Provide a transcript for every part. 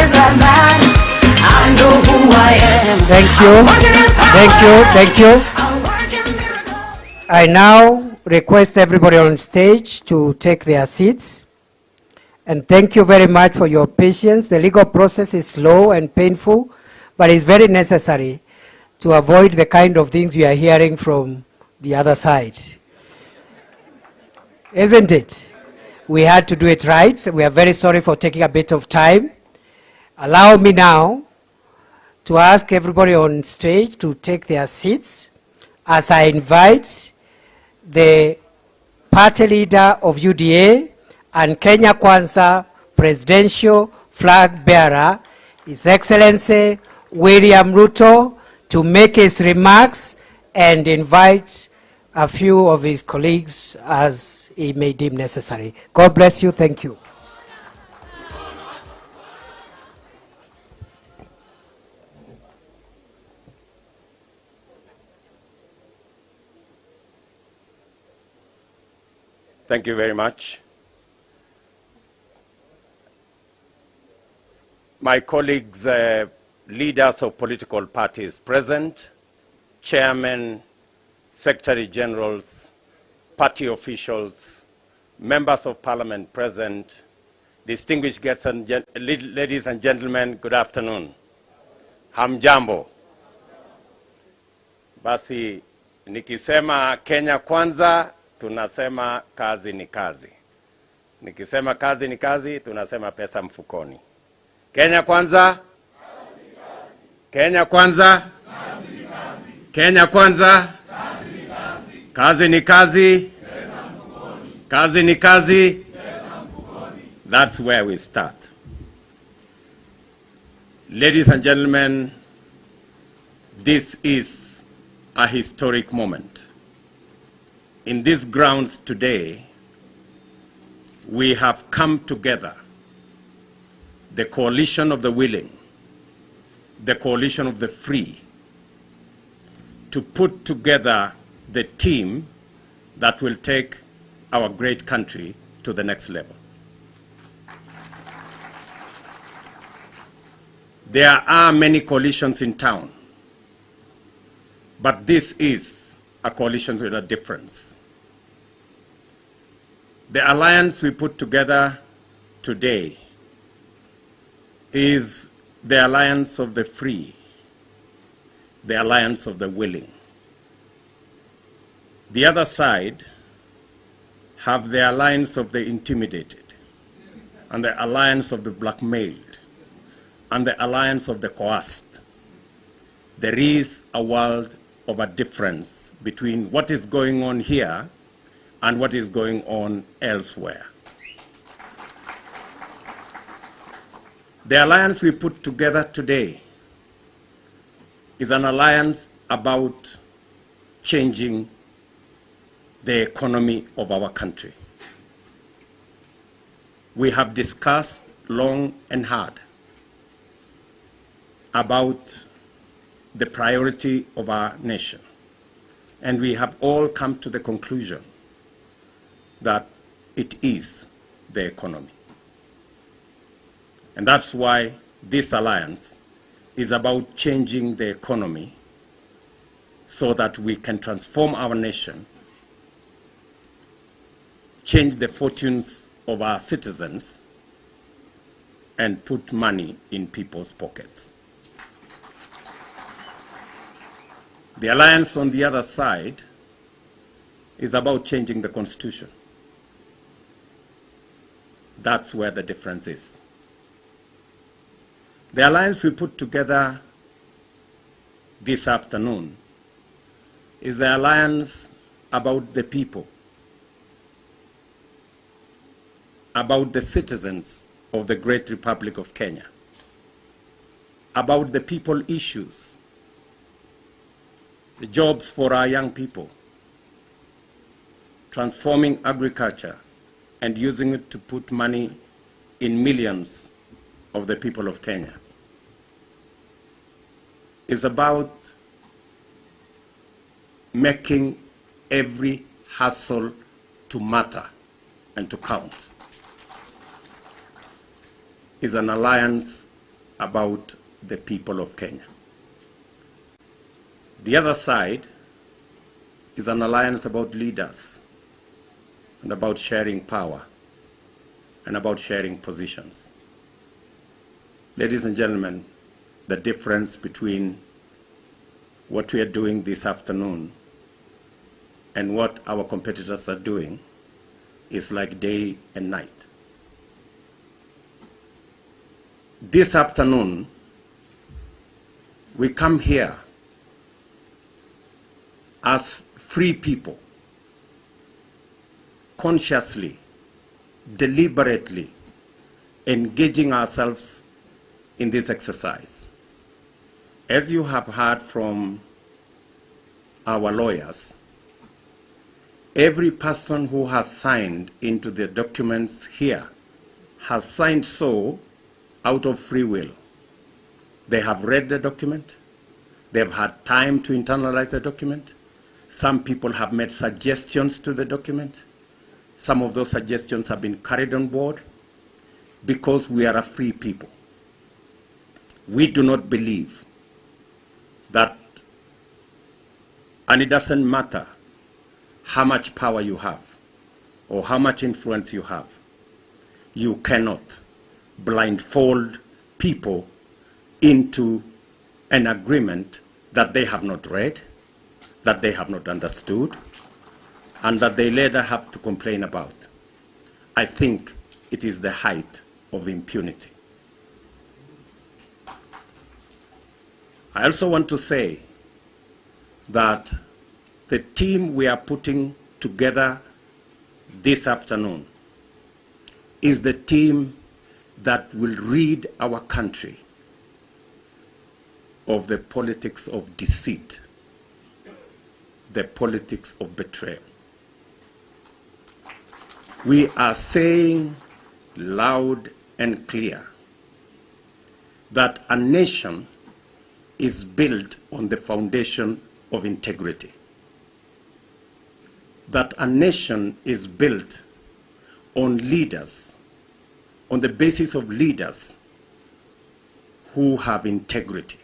as a man. I know who I am. Thank you. I now request everybody on stage to take their seats. And thank you very much for your patience. The legal process is slow and painful, but it's very necessary to avoid the kind of things we are hearing from the other side. Isn't it? We had to do it right. We are very sorry for taking a bit of time. Allow me now to ask everybody on stage to take their seats as I invite the party leader of UDA and Kenya Kwanza presidential flag bearer, His Excellency William Ruto, to make his remarks and invite a few of his colleagues as he may deem necessary. God bless you. Thank you. Thank you very much. My colleagues, leaders of political parties present, chairmen, secretary generals, party officials, members of parliament present, distinguished guests and ladies and gentlemen, good afternoon. Hamjambo. Basi nikisema Kenya Kwanza, tunasema kazi ni kazi. Nikisema kazi ni kazi, tunasema pesa mfukoni. Kenya Kwanza. Kenya Kwanza. Kenya Kwanza. Kazi ni kazi. Kazi ni kazi. That's where we start. Ladies and gentlemen, this is a historic moment. In these grounds today, we have come together, the coalition of the willing, the coalition of the free, to put together the team that will take our great country to the next level. There are many coalitions in town, but this is a coalition with a difference. The alliance we put together today is the alliance of the free, the alliance of the willing. The other side have the alliance of the intimidated, and the alliance of the blackmailed, and the alliance of the coerced. There is a world of a difference between what is going on here and what is going on elsewhere. The alliance we put together today is an alliance about changing the economy of our country. We have discussed long and hard about the priority of our nation, and we have all come to the conclusion that it is the economy. And that's why this alliance is about changing the economy so that we can transform our nation, change the fortunes of our citizens, and put money in people's pockets. The alliance on the other side is about changing the Constitution. That's where the difference is. The alliance we put together this afternoon is the alliance about the people, about the citizens of the great Republic of Kenya, about the people issues, the jobs for our young people, transforming agriculture and using it to put money in millions of the people of Kenya. It's about making every hustle to matter and to count. It's an alliance about the people of Kenya. The other side is an alliance about leaders and about sharing power and about sharing positions. Ladies and gentlemen, the difference between what we are doing this afternoon and what our competitors are doing is like day and night. This afternoon, we come here as free people, consciously, deliberately engaging ourselves in this exercise. As you have heard from our lawyers, every person who has signed into the documents here has signed so out of free will. They have read the document. They have had time to internalize the document. Some people have made suggestions to the document. Some of those suggestions have been carried on board because we are a free people. We do not believe that, and it doesn't matter how much power you have or how much influence you have, you cannot blindfold people into an agreement that they have not read, that they have not understood, and that they later have to complain about. I think it is the height of impunity. I also want to say that the team we are putting together this afternoon is the team that will rid our country of the politics of deceit, the politics of betrayal. We are saying loud and clear that a nation is built on the foundation of integrity. That a nation is built on leaders, on the basis of leaders who have integrity.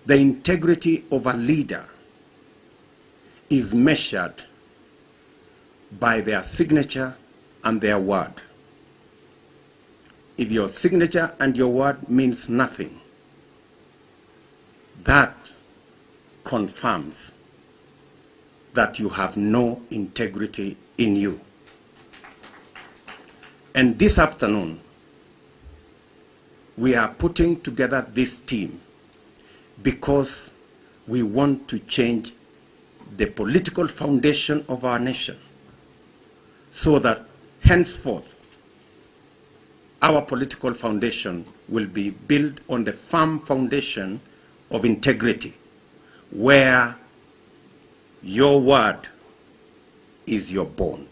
The integrity of a leader is measured by their signature and their word. If your signature and your word means nothing, that confirms that you have no integrity in you. And this afternoon, we are putting together this team because we want to change the political foundation of our nation so that henceforth our political foundation will be built on the firm foundation of integrity, where your word is your bond.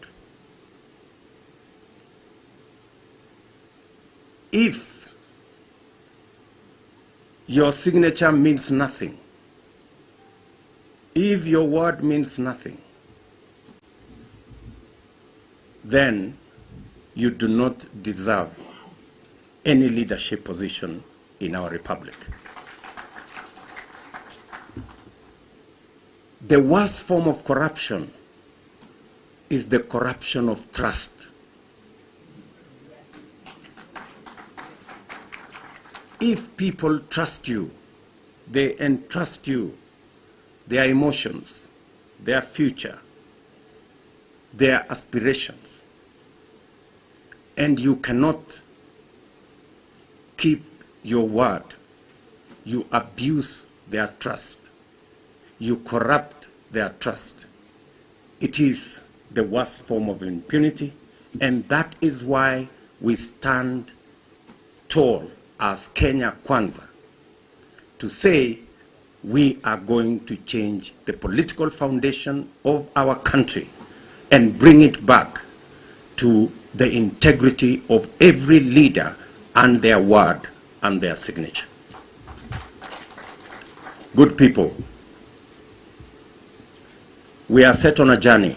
If your signature means nothing, if your word means nothing, then you do not deserve any leadership position in our republic. The worst form of corruption is the corruption of trust. If people trust you, they entrust you their emotions, their future, their aspirations, and you cannot keep your word, you abuse their trust, you corrupt their trust. It is the worst form of impunity, and that is why we stand tall as Kenya Kwanza to say we are going to change the political foundation of our country and bring it back to the integrity of every leader and their word and their signature. Good people, we are set on a journey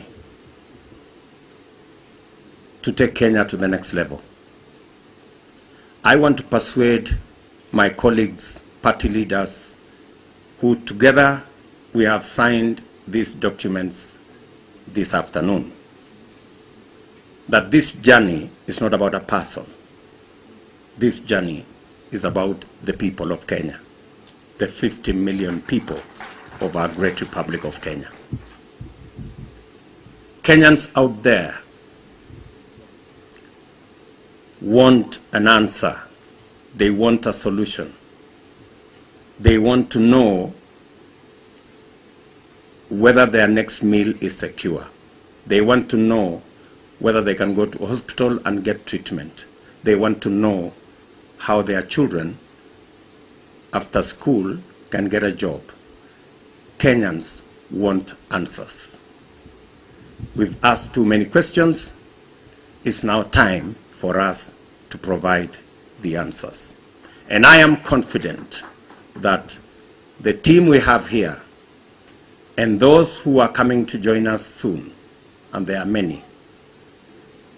to take Kenya to the next level. I want to persuade my colleagues, party leaders, who together we have signed these documents this afternoon, that this journey is not about a person. This journey is about the people of Kenya, the 50 million people of our great Republic of Kenya. Kenyans out there want an answer. They want a solution. They want to know whether their next meal is secure. They want to know whether they can go to a hospital and get treatment. They want to know how their children after school can get a job. Kenyans want answers. We've asked too many questions. It's now time for us to provide the answers. And I am confident that the team we have here and those who are coming to join us soon, and there are many,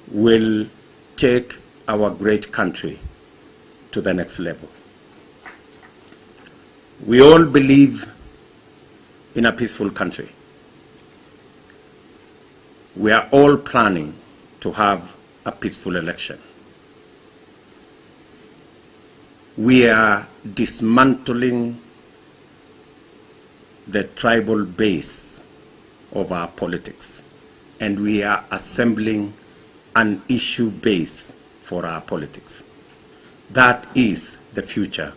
will take our great country to the next level. We all believe in a peaceful country. We are all planning to have a peaceful election. We are dismantling the tribal base of our politics, and we are assembling an issue base for our politics. That is the future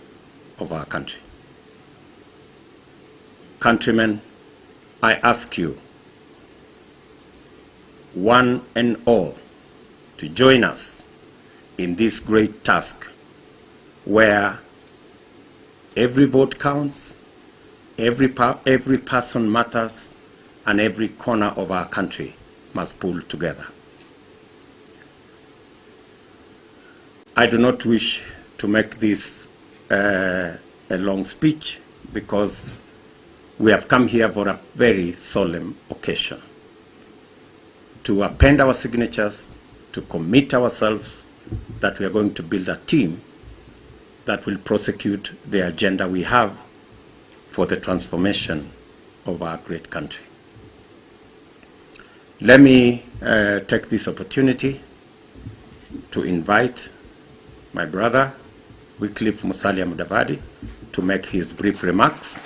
of our country. Countrymen, I ask you, one and all, to join us in this great task where every vote counts, every person matters, and every corner of our country must pull together. I do not wish to make this a long speech because we have come here for a very solemn occasion to append our signatures, to commit ourselves that we are going to build a team that will prosecute the agenda we have for the transformation of our great country. Let me take this opportunity to invite my brother, Wycliffe Musalia Mudavadi, to make his brief remarks,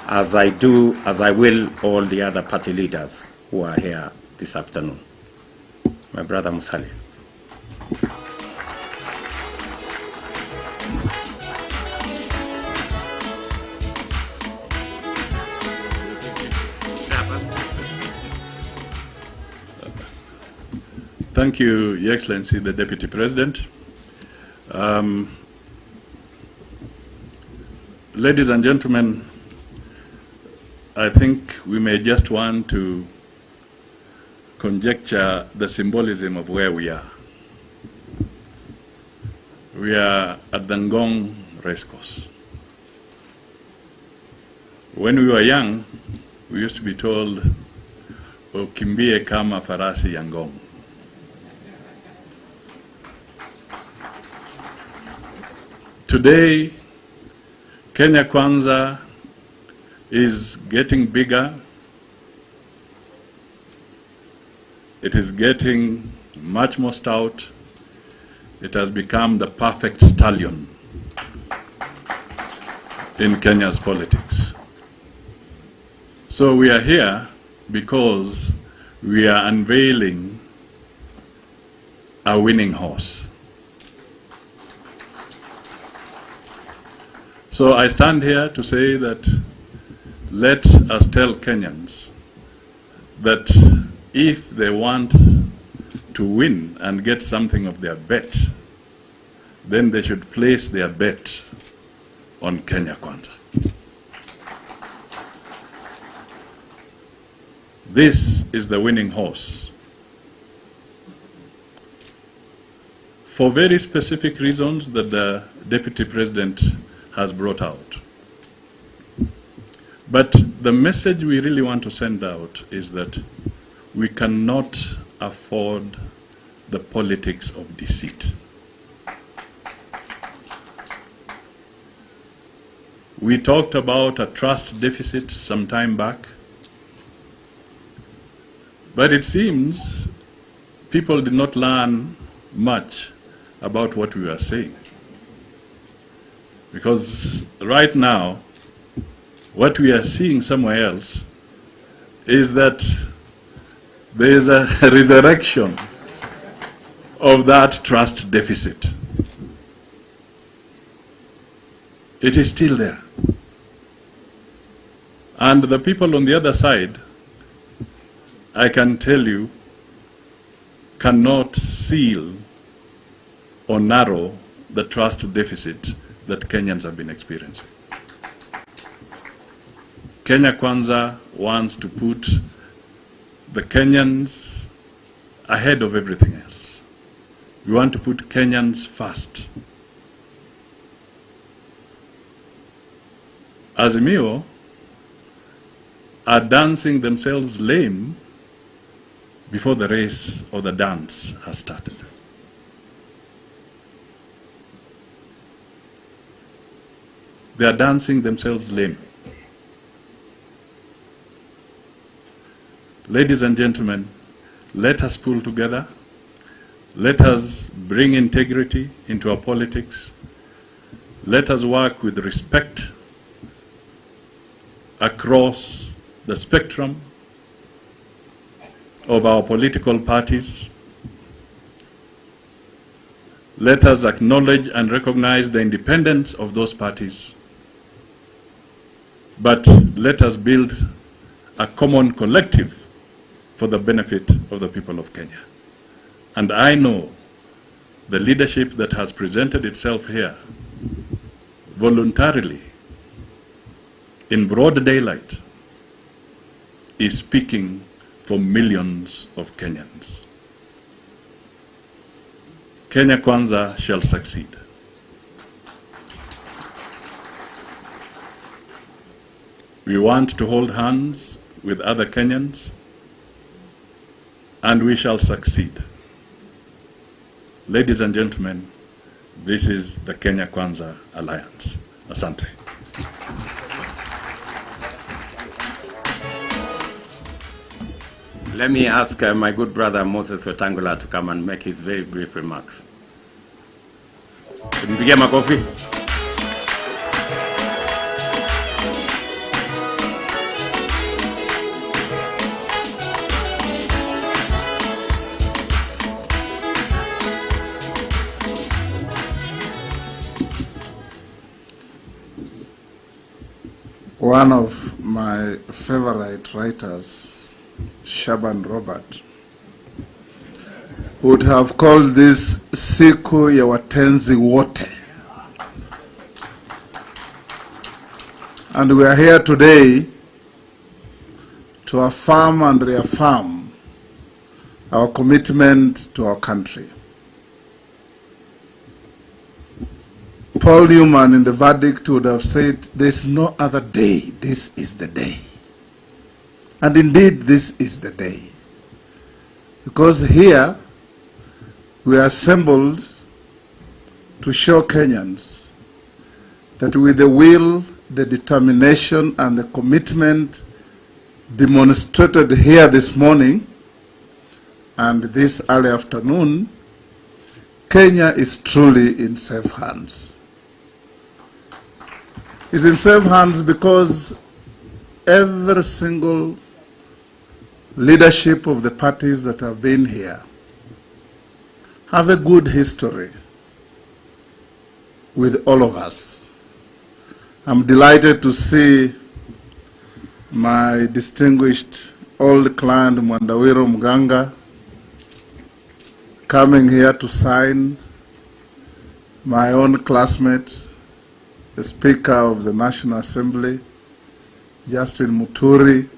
as I will all the other party leaders who are here this afternoon. My brother Musalia. Thank you, Your Excellency, the Deputy President. Ladies and gentlemen, I think we may just want to conjecture the symbolism of where we are. We are at the Ngong racecourse. When we were young, we used to be told, "Ukimbie kama farasi ya Ngong." Today, Kenya Kwanza is getting bigger. It is getting much more stout. It has become the perfect stallion in Kenya's politics. So we are here because we are unveiling a winning horse. So I stand here to say that let us tell Kenyans that if they want to win and get something of their bet, then they should place their bet on Kenya Kwanza. This is the winning horse. For very specific reasons that the Deputy President has brought out. But the message we really want to send out is that we cannot afford the politics of deceit. We talked about a trust deficit some time back. But it seems people did not learn much about what we were saying. Because right now, what we are seeing somewhere else is that there is a resurrection of that trust deficit. It is still there. And the people on the other side, I can tell you, cannot seal or narrow the trust deficit that Kenyans have been experiencing. Kenya Kwanza wants to put the Kenyans ahead of everything else. We want to put Kenyans first. Azimio are dancing themselves lame before the race or the dance has started. They are dancing themselves lame. Ladies and gentlemen, let us pull together. Let us bring integrity into our politics. Let us work with respect across the spectrum of our political parties. Let us acknowledge and recognize the independence of those parties. But let us build a common collective for the benefit of the people of Kenya. And I know the leadership that has presented itself here voluntarily in broad daylight is speaking for millions of Kenyans. Kenya Kwanza shall succeed. We want to hold hands with other Kenyans, and we shall succeed. Ladies and gentlemen, this is the Kenya Kwanza Alliance. Asante. Let me ask my good brother Moses Wetangula to come and make his very brief remarks. Tumpigie makofi. One of my favorite writers, Shaban Robert, would have called this siku ya watenzi wote. And we are here today to affirm and reaffirm our commitment to our country. Paul Newman in the verdict would have said, there's no other day, this is the day. And indeed, this is the day. Because here, we are assembled to show Kenyans that with the will, the determination, and the commitment demonstrated here this morning and this early afternoon, Kenya is truly in safe hands. It's in safe hands because every single leadership of the parties that have been here have a good history with all of us. I'm delighted to see my distinguished old client Mwandawiro Mganga coming here to sign, my own classmate, the Speaker of the National Assembly, Justin Muturi,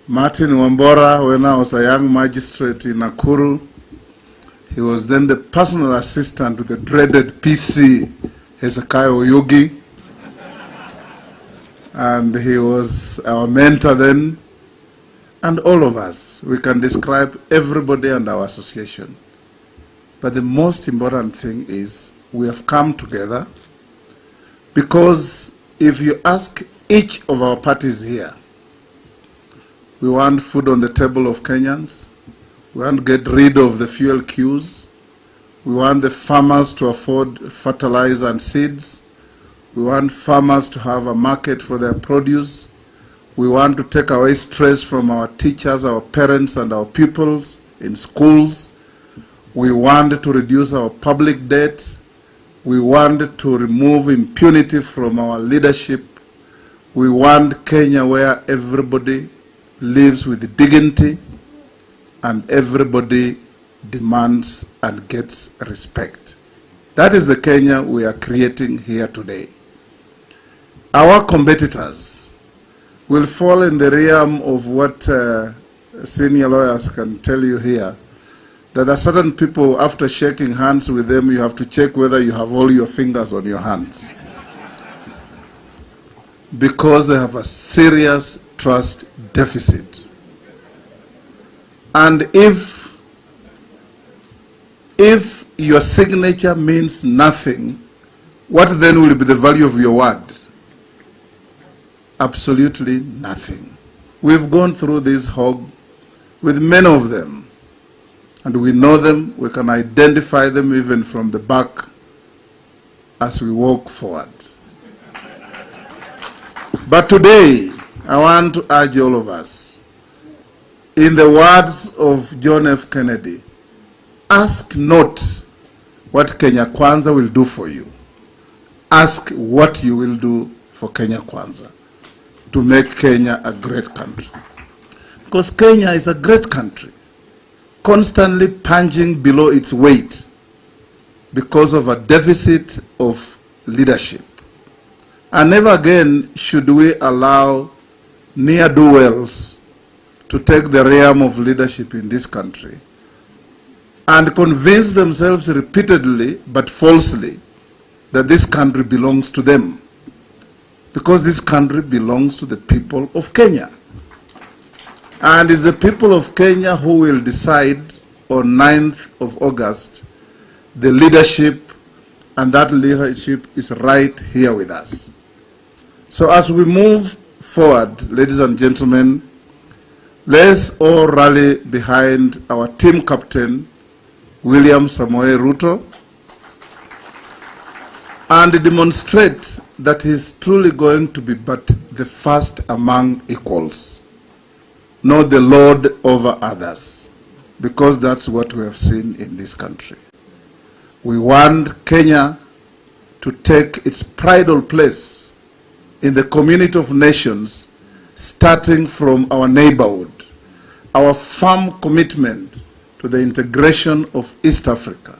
Martin Wambora, when I was a young magistrate in Nakuru. He was then the personal assistant to the dreaded PC, Hezekiah Oyugi. And he was our mentor then. And all of us, we can describe everybody and our association. But the most important thing is we have come together Because if you ask each of our parties here, we want food on the table of Kenyans, we want to get rid of the fuel queues, we want the farmers to afford fertilizer and seeds, we want farmers to have a market for their produce, we want to take away stress from our teachers, our parents, and our pupils in schools, we want to reduce our public debt, we want to remove impunity from our leadership, we want Kenya where everybody lives with dignity and everybody demands and gets respect. That is the Kenya we are creating here today. Our competitors will fall in the realm of what senior lawyers can tell you here, that there are certain people, after shaking hands with them, you have to check whether you have all your fingers on your hands. Because they have a serious trust deficit. And if your signature means nothing, what then will be the value of your word? Absolutely nothing. We've gone through this hog with many of them, and we know them, we can identify them even from the back as we walk forward. But today, I want to urge all of us, in the words of John F. Kennedy, ask not what Kenya Kwanza will do for you. Ask what you will do for Kenya Kwanza to make Kenya a great country. Because Kenya is a great country, constantly punching below its weight because of a deficit of leadership. And never again should we allow ne'er-do-wells to take the realm of leadership in this country and convince themselves repeatedly but falsely that this country belongs to them, because this country belongs to the people of Kenya. And it's the people of Kenya who will decide on 9th of August the leadership, and that leadership is right here with us. So as we move forward, ladies and gentlemen, let's all rally behind our team captain, William Samoei Ruto, and demonstrate that he's truly going to be but the first among equals, not the lord over others, because that's what we have seen in this country. We want Kenya to take its prideful place in the community of nations, starting from our neighborhood, our firm commitment to the integration of East Africa,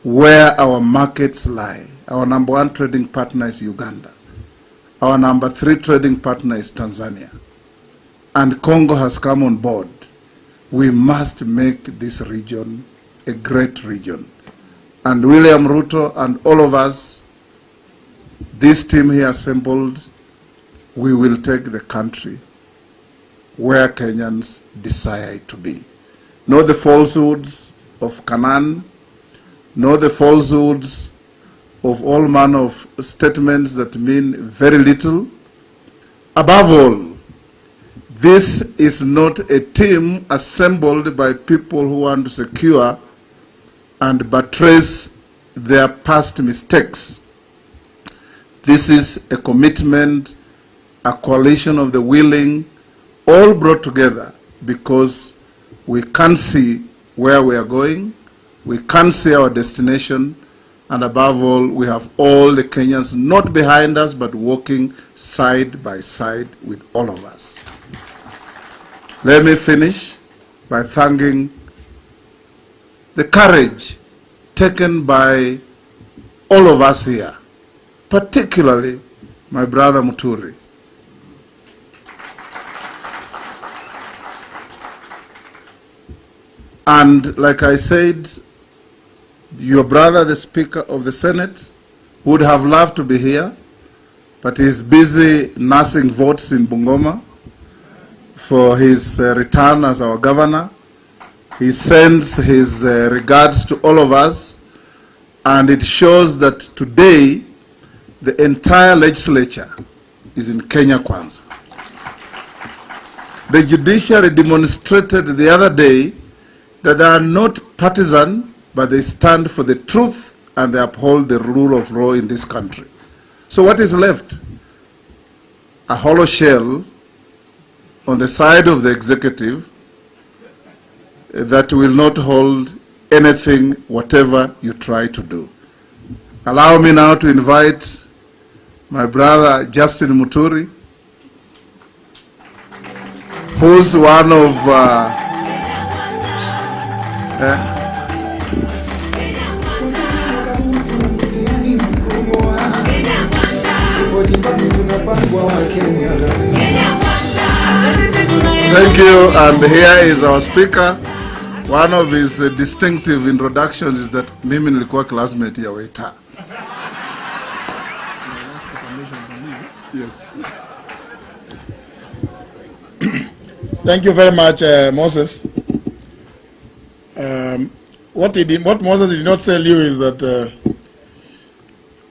where our markets lie. Our number 1 trading partner is Uganda. Our number 3 trading partner is Tanzania. And Congo has come on board. We must make this region a great region. And William Ruto and all of us, this team here assembled, we will take the country where Kenyans desire it to be. Not the falsehoods of Canaan, not the falsehoods of all manner of statements that mean very little. Above all, this is not a team assembled by people who want to secure and buttress their past mistakes. This is a commitment, a coalition of the willing, all brought together because we can see where we are going, we can see our destination, and above all, we have all the Kenyans not behind us, but walking side by side with all of us. Let me finish by thanking the courage taken by all of us here, particularly my brother Muturi. And like I said, your brother, the Speaker of the Senate, would have loved to be here, but he's busy nursing votes in Bungoma for his return as our governor. He sends his regards to all of us, and it shows that today the entire legislature is in Kenya Kwanza. The judiciary demonstrated the other day that they are not partisan, but they stand for the truth and they uphold the rule of law in this country. So what is left? A hollow shell on the side of the executive that will not hold anything, whatever you try to do. Allow me now to invite my brother Justin Muturi, who's one of thank you, and here is our speaker. One of his distinctive introductions is that mimi nilikuwa classmate ya Waita. Yes. Thank you very much, Moses. What Moses did not tell you is that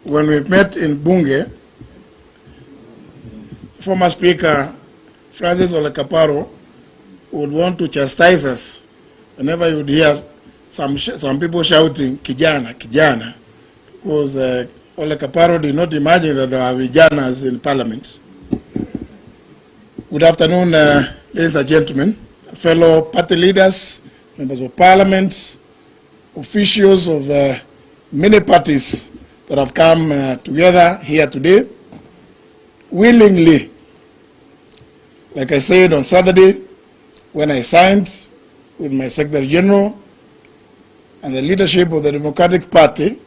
when we met in Bunge, former Speaker Francis Ole Kaparo would want to chastise us whenever you would hear some people shouting "Kijana, Kijana," because Ole Kaparo did not imagine that there are Vijanas in Parliament. Good afternoon, ladies and gentlemen, fellow party leaders, members of Parliament, officials of many parties that have come together here today willingly. Like I said on Saturday, when I signed with my Secretary General and the leadership of the Democratic Party,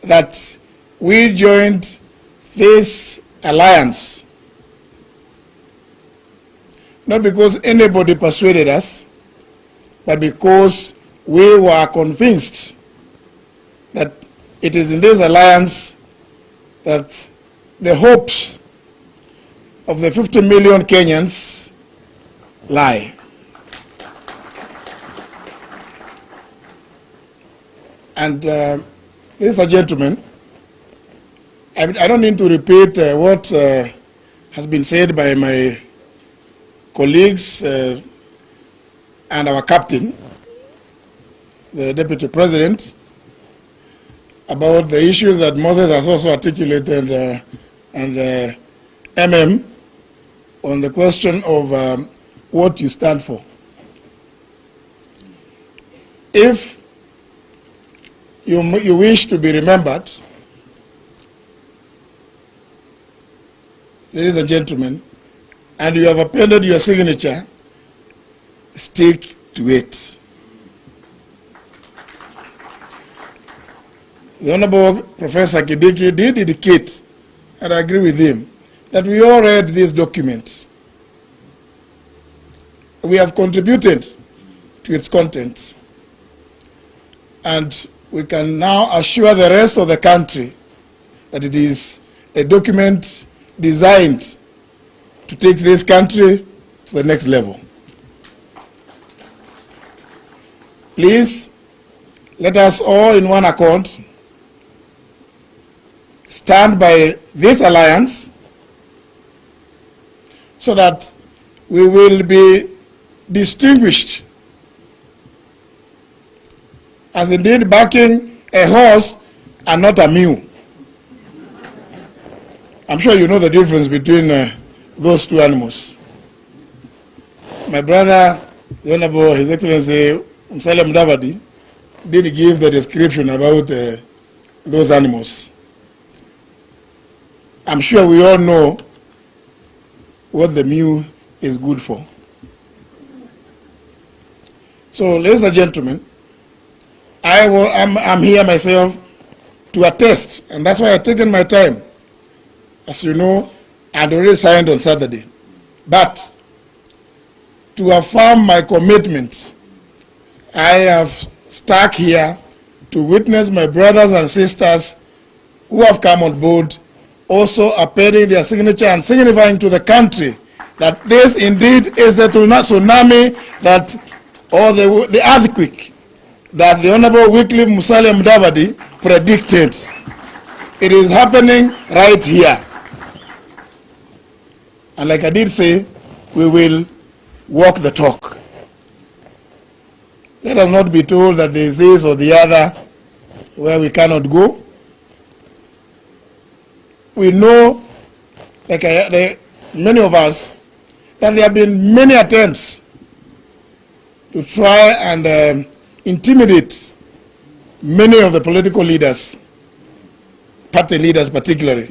that we joined this alliance, not because anybody persuaded us, but because we were convinced that it is in this alliance that the hopes of the 50 million Kenyans lie. And ladies and gentlemen, I don't need to repeat what has been said by my colleagues and our captain, the Deputy President, about the issues that Moses has also articulated and MM on the question of what you stand for. If you wish to be remembered, ladies and gentlemen, and you have appended your signature, stick to it. The Honorable Professor Kidiki did indicate, and I agree with him, that we all read this document. We have contributed to its contents. And we can now assure the rest of the country that it is a document designed to take this country to the next level. Please, let us all in one accord stand by this alliance so that we will be distinguished as indeed backing a horse and not a mule. I'm sure you know the difference between those two animals. My brother, the Honorable His Excellency Musalia Mudavadi, did give the description about those animals. I'm sure we all know what the mule is good for. So, ladies and gentlemen, I'm here myself to attest, and that's why I've taken my time. As you know, I'd already signed on Saturday. But to affirm my commitment, I have stuck here to witness my brothers and sisters who have come on board also appending their signature and signifying to the country that this indeed is the tsunami that, or the earthquake that the Honorable Wycliffe Musalia Mudavadi predicted. It is happening right here. And like I did say, we will walk the talk. Let us not be told that there is this or the other where we cannot go. We know, many of us, that there have been many attempts to try and intimidate many of the political leaders, party leaders particularly.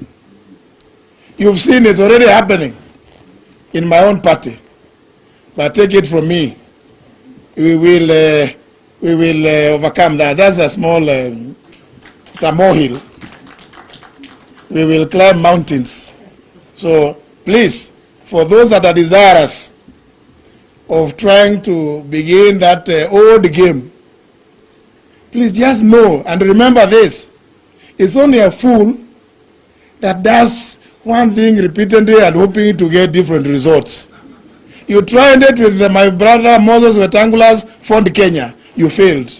You've seen it's already happening in my own party. But take it from me, we will overcome that. That's a small, it's a molehill. We will climb mountains. So please, for those that are desirous of trying to begin that old game, please just know and remember this. It's only a fool that does one thing repeatedly and hoping to get different results. You tried it with my brother Moses Wetangula's Fund Kenya. You failed.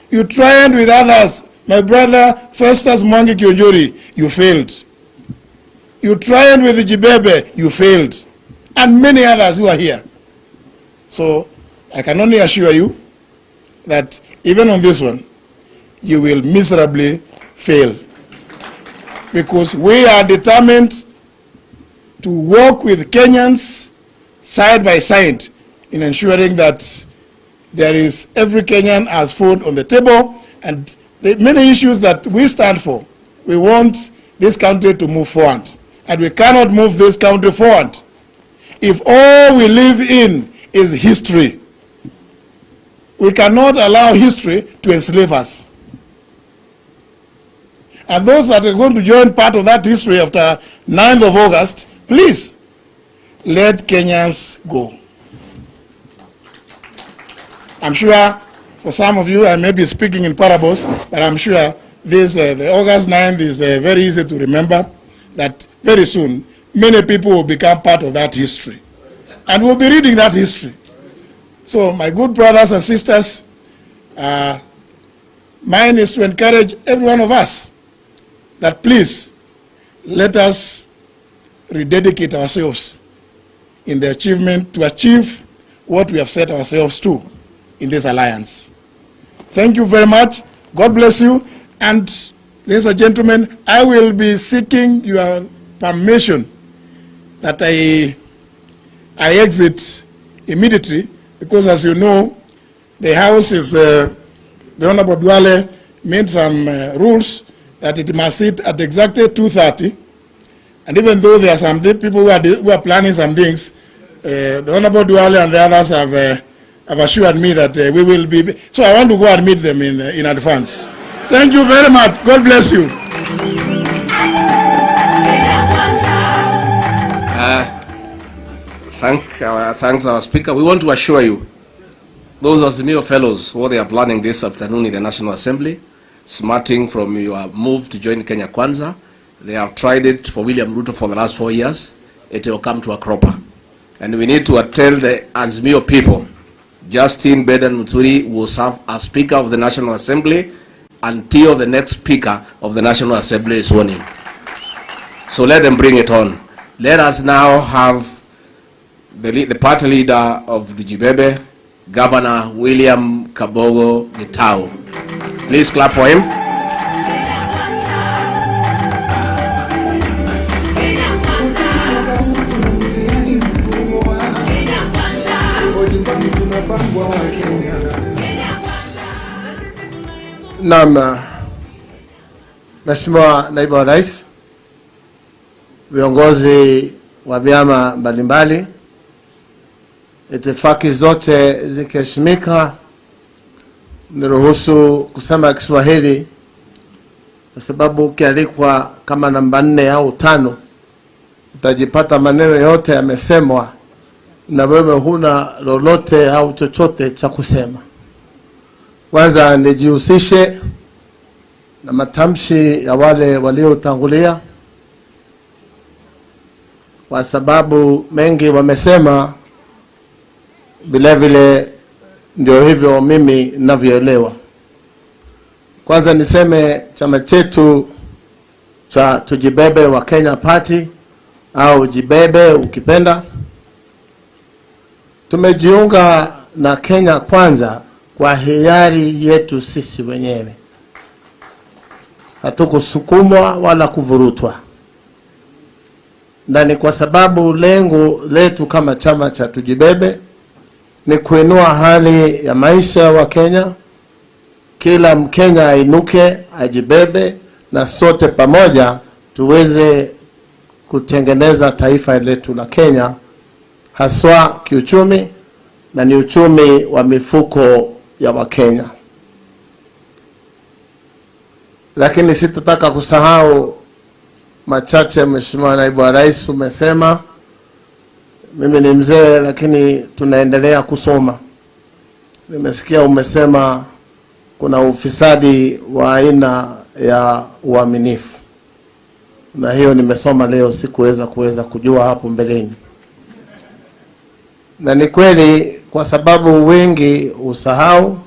You tried with others. My brother Festus Mwangi Kionjori. You failed. You tried with Jibebe. You failed. And many others who are here. So I can only assure you that even on this one, you will miserably fail. Because we are determined to work with Kenyans side by side in ensuring that there is every Kenyan has food on the table, and the many issues that we stand for. We want this country to move forward, and we cannot move this country forward if all we live in is history. We cannot allow history to enslave us. And those that are going to join part of that history after 9th of August, please, let Kenyans go. I'm sure for some of you, I may be speaking in parables, but I'm sure this, the August 9th is very easy to remember, that very soon, many people will become part of that history. And we'll be reading that history. So my good brothers and sisters, mine is to encourage every one of us that please, let us rededicate ourselves in the achievement to achieve what we have set ourselves to in this alliance. Thank you very much. God bless you. And ladies and gentlemen, I will be seeking your permission that I exit immediately, because as you know, the House is, the Honorable Duale made some rules that it must sit at exactly 2:30. And even though there are some people who are planning some things, the Honorable Duale and the others have assured me that we will be. So I want to go and meet them in advance. Thank you very much. God bless you. Thanks, our Speaker. We want to assure you, those Azimio fellows, what they are planning this afternoon in the National Assembly, smarting from your move to join Kenya Kwanza, they have tried it for William Ruto for the last 4 years. It will come to a cropper. And we need to tell the Azimio people, Justin Beden Muturi will serve as Speaker of the National Assembly until the next Speaker of the National Assembly is sworn in. So let them bring it on. Let us now have the party leader of the Jibebe, Governor William Kabogo Gitau. Please clap for him. Naam, Mheshimiwa Naibu wa Rais, viongozi wa vyama mbalimbali, itifaki zote zikiheshimika, niruhusu kusema Kiswahili kwa sababu ukialikwa kama namba 4 au 5 utajipata maneno yote yamesemwa na wewe huna lolote au chochote cha kusema. Kwanza nijihusishe na matamshi ya wale waliotangulia, kwa sababu mengi wamesema, vile vile ndio hivyo mimi ninavyoelewa. Kwanza niseme chama chetu cha Tujibebe wa Kenya Party au Jibebe ukipenda. Tumejiunga na Kenya Kwanza kwa hiari yetu sisi wenyewe. Hatukusukumwa wala kuvurutwa. Na ni kwa sababu lengo letu kama chama cha Tujibebe ni kuinua hali ya maisha wa Kenya. Kila Mkenya ainuke, ajibebe, na sote pamoja tuweze kutengeneza taifa letu la Kenya, haswa kiuchumi, na ni uchumi wa mifuko ya Wakenya. Lakini sitataka kusahau machache. Mheshimiwa Naibu wa Rais, umesema mimi ni mzee lakini tunaendelea kusoma. Nimesikia umesema kuna ufisadi wa aina ya uaminifu, na hiyo nimesoma leo, sikuweza kujua hapo mbeleni. Na ni kweli, kwa sababu wengi usahau,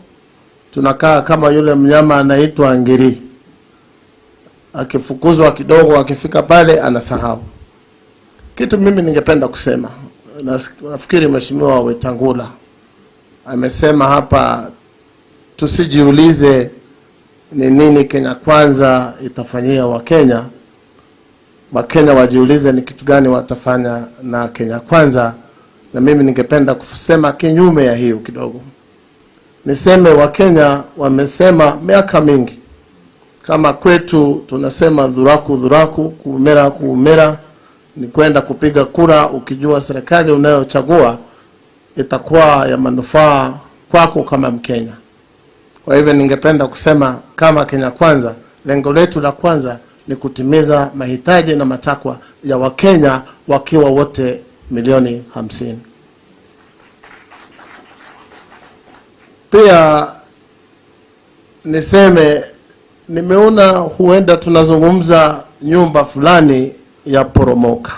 tunakaa kama yule mnyama anaitwa ngiri. Akifukuzwa kidogo, akifika pale anasahau. Kitu mimi ningependa kusema, nafikiri Mheshimiwa Wetangula amesema hapa, tusijiulize ni nini Kenya Kwanza itafanyia Wakenya. Wakenya wajiulize ni kitu gani watafanya na Kenya Kwanza. Na mimi ningependa kusema kinyume ya hiyo kidogo. Niseme Wakenya wamesema miaka mingi, kama kwetu tunasema dhuraku, kuumera, ni kwenda kupiga kura ukijua serikali unayochagua itakuwa ya manufaa kwako kama Mkenya. Kwa hivyo ningependa kusema kama Kenya Kwanza, lengo letu la kwanza ni kutimiza mahitaji na matakwa ya Wakenya wakiwa wote milioni 50. Pia niseme, nimeona huenda tunazungumza nyumba fulani ya poromoka.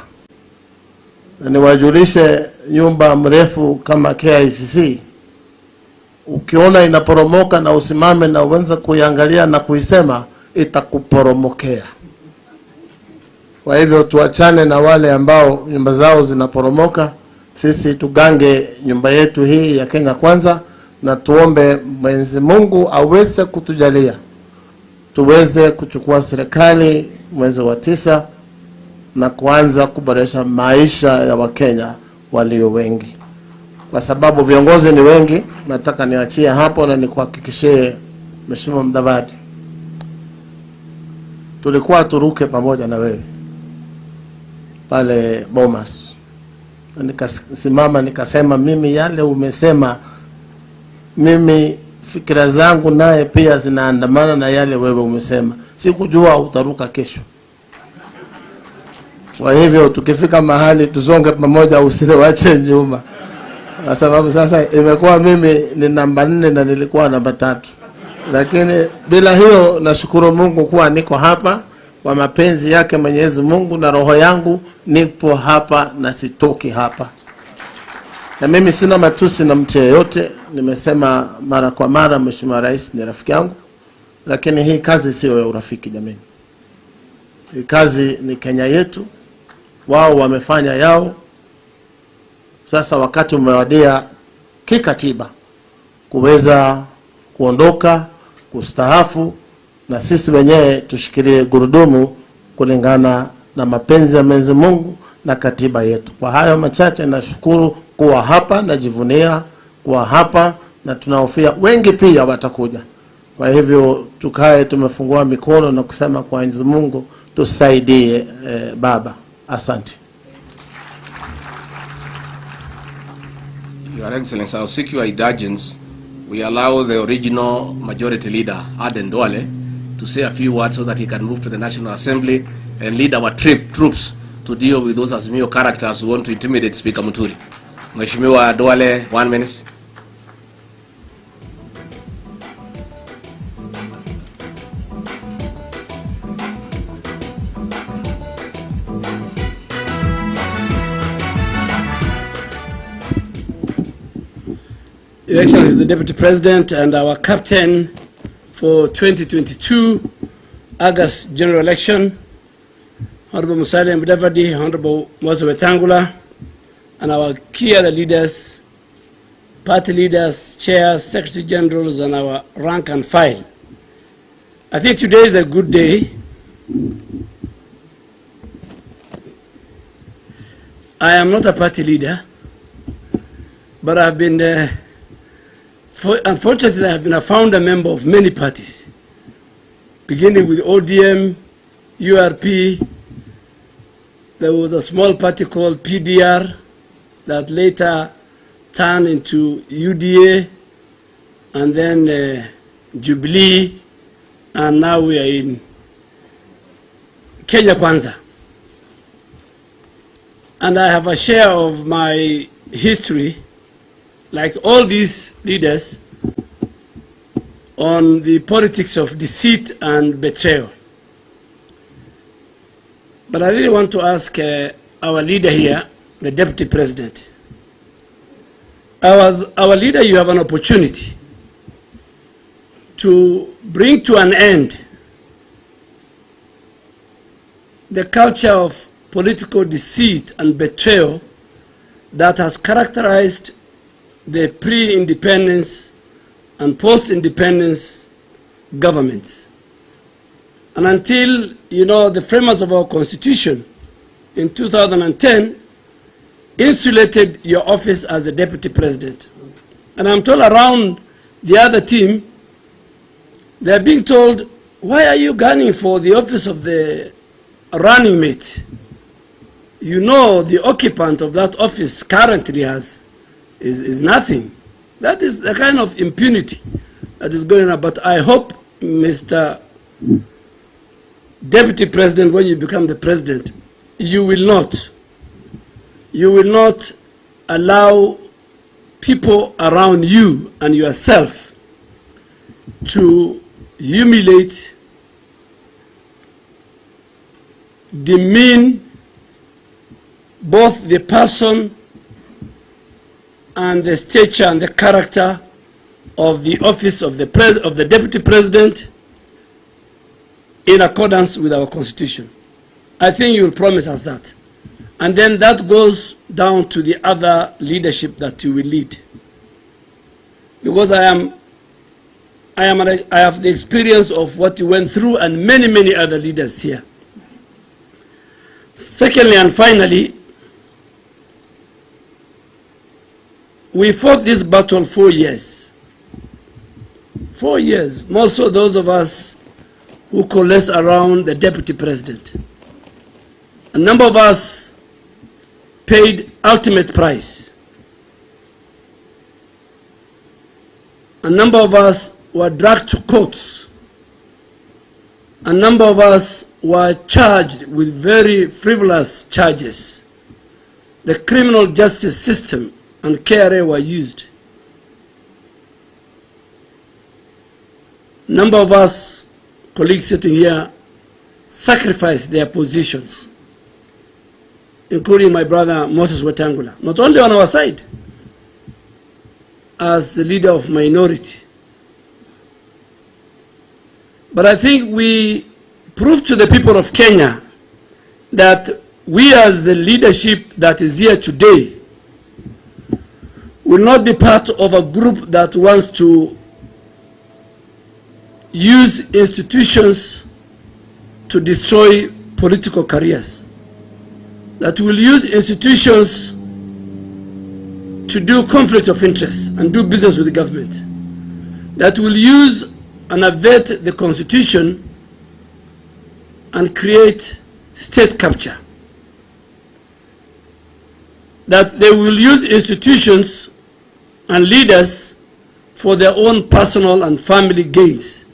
Na niwajulishe, nyumba mrefu kama KICC, ukiona inaporomoka na usimame na uanze kuiangalia na kuisema, itakuporomokea. Kwa hivyo tuachane na wale ambao nyumba zao zinaporomoka. Sisi tugange nyumba yetu hii ya Kenya Kwanza, na tuombe Mwenyezi Mungu aweze kutujalia tuweze kuchukua serikali mwezi wa 9 na kuanza kuboresha maisha ya Wakenya walio wengi. Kwa sababu viongozi ni wengi, nataka niachie hapo na nikuhakikishie Mheshimiwa Mdavadi, tulikuwa turuke pamoja na wewe pale Bomas. Nikasimama nikasema, mimi yale umesema, mimi fikira zangu naye pia zinaandamana na yale wewe umesema. Sikujua utaruka kesho. Kwa hivyo tukifika mahali tusonge pamoja, usiwache nyuma. Kwa sababu sasa imekuwa mimi ni namba 4 na nilikuwa namba 3. Lakini bila hiyo nashukuru Mungu kuwa niko hapa kwa mapenzi yake Mwenyezi Mungu, na roho yangu nipo hapa na sitoki hapa. Na mimi sina matusi na mtu yeyote. Nimesema mara kwa mara Mheshimiwa Rais ni rafiki yangu, lakini hii kazi sio ya urafiki jamani. Hii kazi ni Kenya yetu. Wao wamefanya yao. Sasa wakati umewadia kikatiba kuweza kuondoka, kustaafu, na sisi wenyewe tushikilie gurudumu kulingana na mapenzi ya Mwenyezi Mungu na katiba yetu. Kwa hayo machache, nashukuru kuwa hapa, najivunia kuwa hapa, na tunahofia wengi pia watakuja. Kwa hivyo tukae tumefungua mikono na kusema kwa Mwenyezi Mungu tusaidie baba. Asante. Your Excellency, I'll seek your indulgence. We allow the original majority leader, Aden Duale, to say a few words so that he can move to the National Assembly and lead our troops to deal with those Azimio characters who want to intimidate Speaker Muturi. Mheshimiwa Duale, 1 minute. Your Excellency, the Deputy President and our captain for 2022 August general election, Honorable Musalia Mudavadi, Honorable Moses Wetangula, and our key other leaders, party leaders, chairs, secretary generals, and our rank and file. I think today is a good day. I am not a party leader, but I've been, unfortunately, I've been a founder member of many parties, beginning with ODM, URP. There was a small party called PDR that later turned into UDA, and then Jubilee, and now we are in Kenya Kwanza. And I have a share of my history, like all these leaders, on the politics of deceit and betrayal. But I really want to ask our leader here, the Deputy President. As our leader, you have an opportunity to bring to an end the culture of political deceit and betrayal that has characterized the pre-independence and post-independence governments. And until, the framers of our Constitution in 2010 insulated your office as a Deputy President. And I'm told around the other team, they're being told, why are you gunning for the office of the running mate? You know the occupant of that office currently is nothing. That is the kind of impunity that is going on. But I hope, Mr. Deputy President, when you become the president, you will not allow people around you and yourself to humiliate, demean both the person and the stature and the character of the office of the Deputy President in accordance with our Constitution. I think you will promise us that. And then that goes down to the other leadership that you will lead. Because I have the experience of what you went through and many, many other leaders here. Secondly and finally, we fought this battle 4 years. 4 years. Most of those of us who coalesce around the Deputy President. A number of us paid ultimate price. A number of us were dragged to courts. A number of us were charged with very frivolous charges. The criminal justice system and KRA were used. A number of us, colleagues sitting here, sacrificed their positions, including my brother Moses Wetangula, not only on our side, as the leader of minority. But I think we proved to the people of Kenya that we as the leadership that is here today will not be part of a group that wants to use institutions to destroy political careers, that will use institutions to do conflict of interest and do business with the government, that will use and avert the Constitution and create state capture, that they will use institutions and leaders for their own personal and family gains.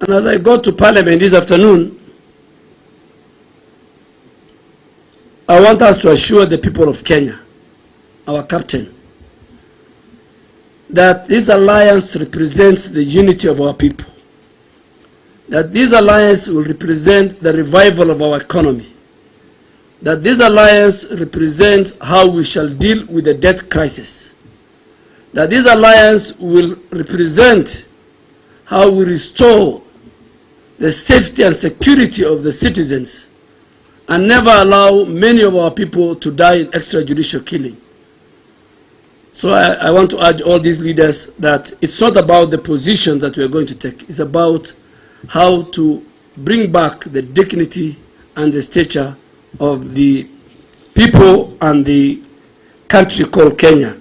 And as I go to Parliament this afternoon, I want us to assure the people of Kenya, our captain, that this alliance represents the unity of our people, that this alliance will represent the revival of our economy, that this alliance represents how we shall deal with the debt crisis, that this alliance will represent how we restore the safety and security of the citizens and never allow many of our people to die in extrajudicial killing. So I want to urge all these leaders that it's not about the position that we are going to take. It's about how to bring back the dignity and the stature of the people and the country called Kenya.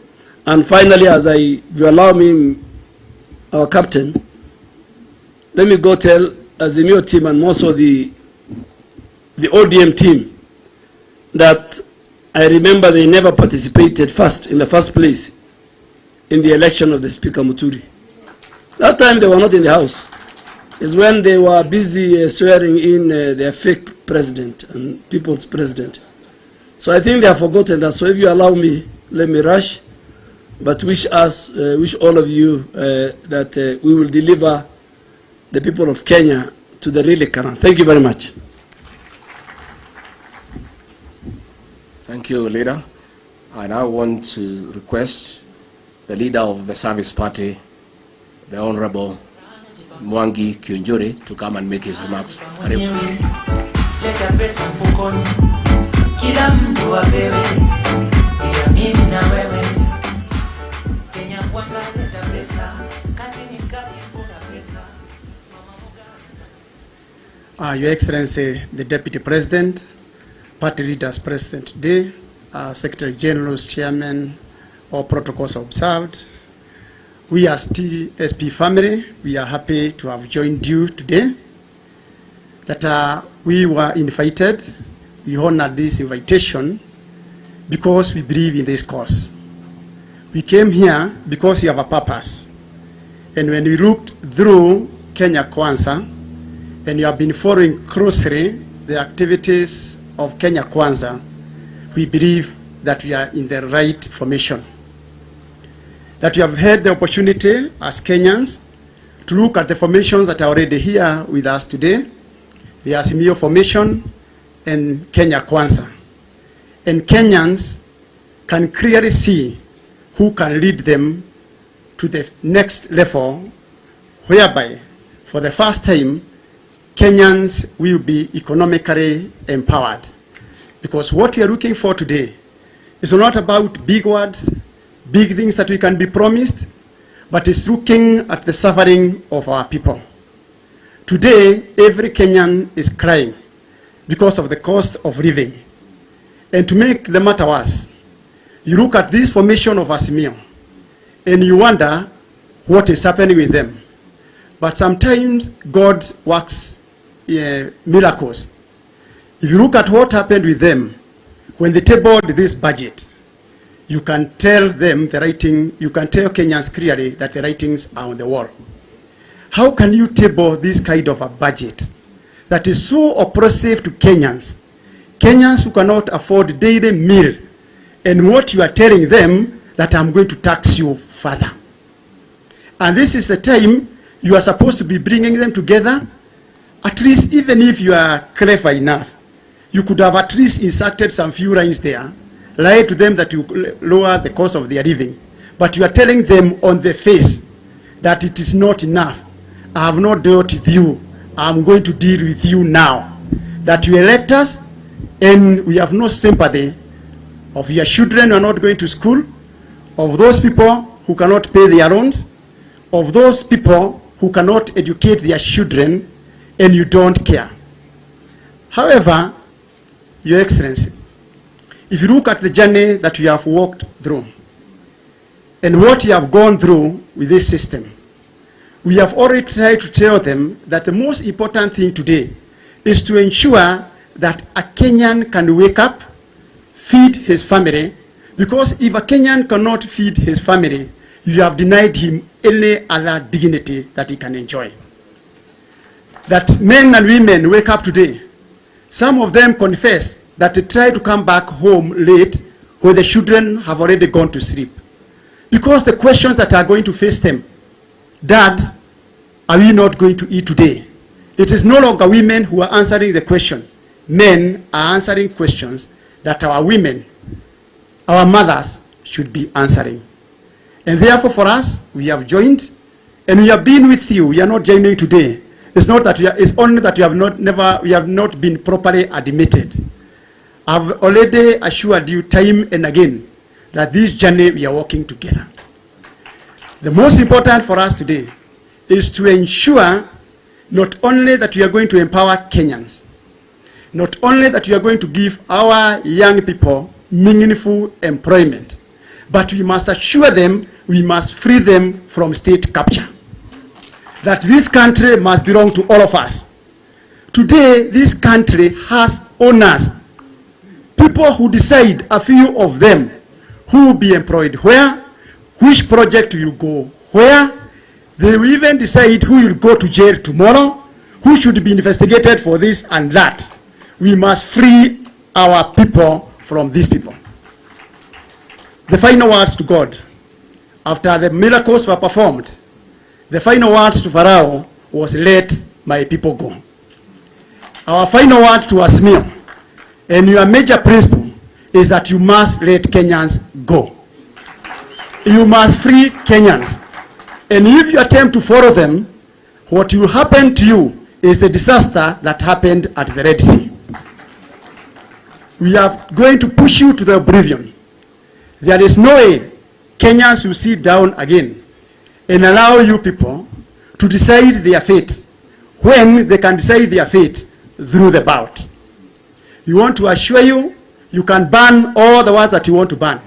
And finally, if you allow me, our captain, let me go tell Azimio team and also the ODM team that I remember they never participated in the first place in the election of the Speaker Muturi. That time they were not in the House. It's when they were busy swearing in their fake president and people's president. So I think they have forgotten that. So if you allow me, let me rush, but wish all of you that we will deliver the people of Kenya to the really Karan. Thank you very much. Thank you, Leader. I now want to request the Leader of the Service Party, the Honorable Mwangi Kiunjuri, to come and make his remarks. Your Excellency, the Deputy President, Party leaders present today, Secretary General's Chairman, all protocols observed. We as TSP family, we are happy to have joined you today. That we were invited, we honored this invitation because we believe in this cause. We came here because we have a purpose. And when we looked through Kenya Kwanza, and you have been following closely the activities of Kenya Kwanza, we believe that we are in the right formation. That we have had the opportunity as Kenyans to look at the formations that are already here with us today, the Azimio formation and Kenya Kwanza. And Kenyans can clearly see who can lead them to the next level, whereby for the first time Kenyans will be economically empowered. Because what we are looking for today is not about big words, big things that we can be promised, but it's looking at the suffering of our people. Today, every Kenyan is crying because of the cost of living. And to make the matter worse, you look at this formation of Azimio, and you wonder what is happening with them. But sometimes God works miracles. If you look at what happened with them, when they tabled this budget, you can tell them the writing, you can tell Kenyans clearly that the writings are on the wall. How can you table this kind of a budget that is so oppressive to Kenyans? Kenyans who cannot afford daily meal, and what you are telling them that I'm going to tax you further. And this is the time you are supposed to be bringing them together. At least, even if you are clever enough, you could have at least inserted some few lines there, lie to them that you lower the cost of their living. But you are telling them on the face that it is not enough. I have not dealt with you. I'm going to deal with you now. That you elect us, and we have no sympathy of your children who are not going to school, of those people who cannot pay their loans, of those people who cannot educate their children, and you don't care. However, Your Excellency, if you look at the journey that we have walked through, and what you have gone through with this system, we have already tried to tell them that the most important thing today is to ensure that a Kenyan can wake up, feed his family, because if a Kenyan cannot feed his family, you have denied him any other dignity that he can enjoy. That men and women wake up today, some of them confess that they try to come back home late when the children have already gone to sleep. Because the questions that are going to face them, Dad, are we not going to eat today? It is no longer women who are answering the question. Men are answering questions that our women, our mothers, should be answering. And therefore for us, we have joined, and we have been with you. We are not joining today, It's not that it's only that we have not been properly admitted. I've already assured you time and again that this journey we are walking together. The most important for us today is to ensure not only that we are going to empower Kenyans, not only that we are going to give our young people meaningful employment, but we must assure them, we must free them from state capture. That this country must belong to all of us. Today, this country has owners, people who decide, a few of them, who will be employed where, which project will go where. They will even decide who will go to jail tomorrow, who should be investigated for this and that. We must free our people from these people. The final words to God, after the miracles were performed, the final words to Pharaoh was, let my people go. Our final word to Asmio, and your major principle, is that you must let Kenyans go. You must free Kenyans. And if you attempt to follow them, what will happen to you is the disaster that happened at the Red Sea. We are going to push you to the oblivion. There is no way Kenyans will sit down again and allow you people to decide their fate when they can decide their fate through the ballot. We want to assure you, you can ban all the words that you want to ban.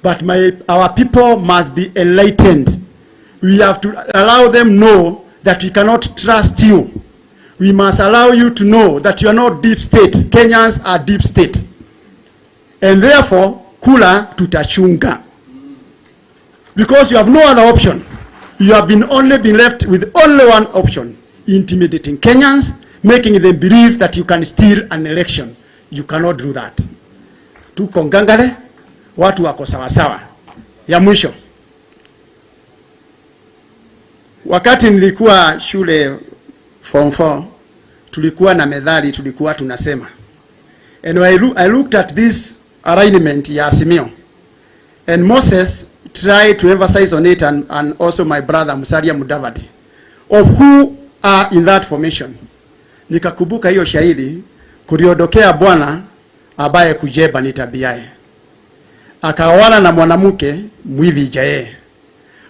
But our people must be enlightened. We have to allow them know that we cannot trust you. We must allow you to know that you are not deep state. Kenyans are deep state. And therefore, kula tutachunga. Because you have no other option. You have only been left with only one option. Intimidating Kenyans, making them believe that you can steal an election. You cannot do that. Tuko ngangare, watu wako sawasawa. Ya mwisho. Wakati nilikuwa shule form 4, tulikuwa na methali tulikuwa tunasema. And I looked at this arrangement ya Asmio. And Moses tried to emphasize on it, and also my brother Musalia Mudavadi, of who are in that formation. Nikakumbuka hiyo shairi, kuliondokea bwana abaye kujeba ni tabiaye. Akaoana na mwanamke mwivi jaye.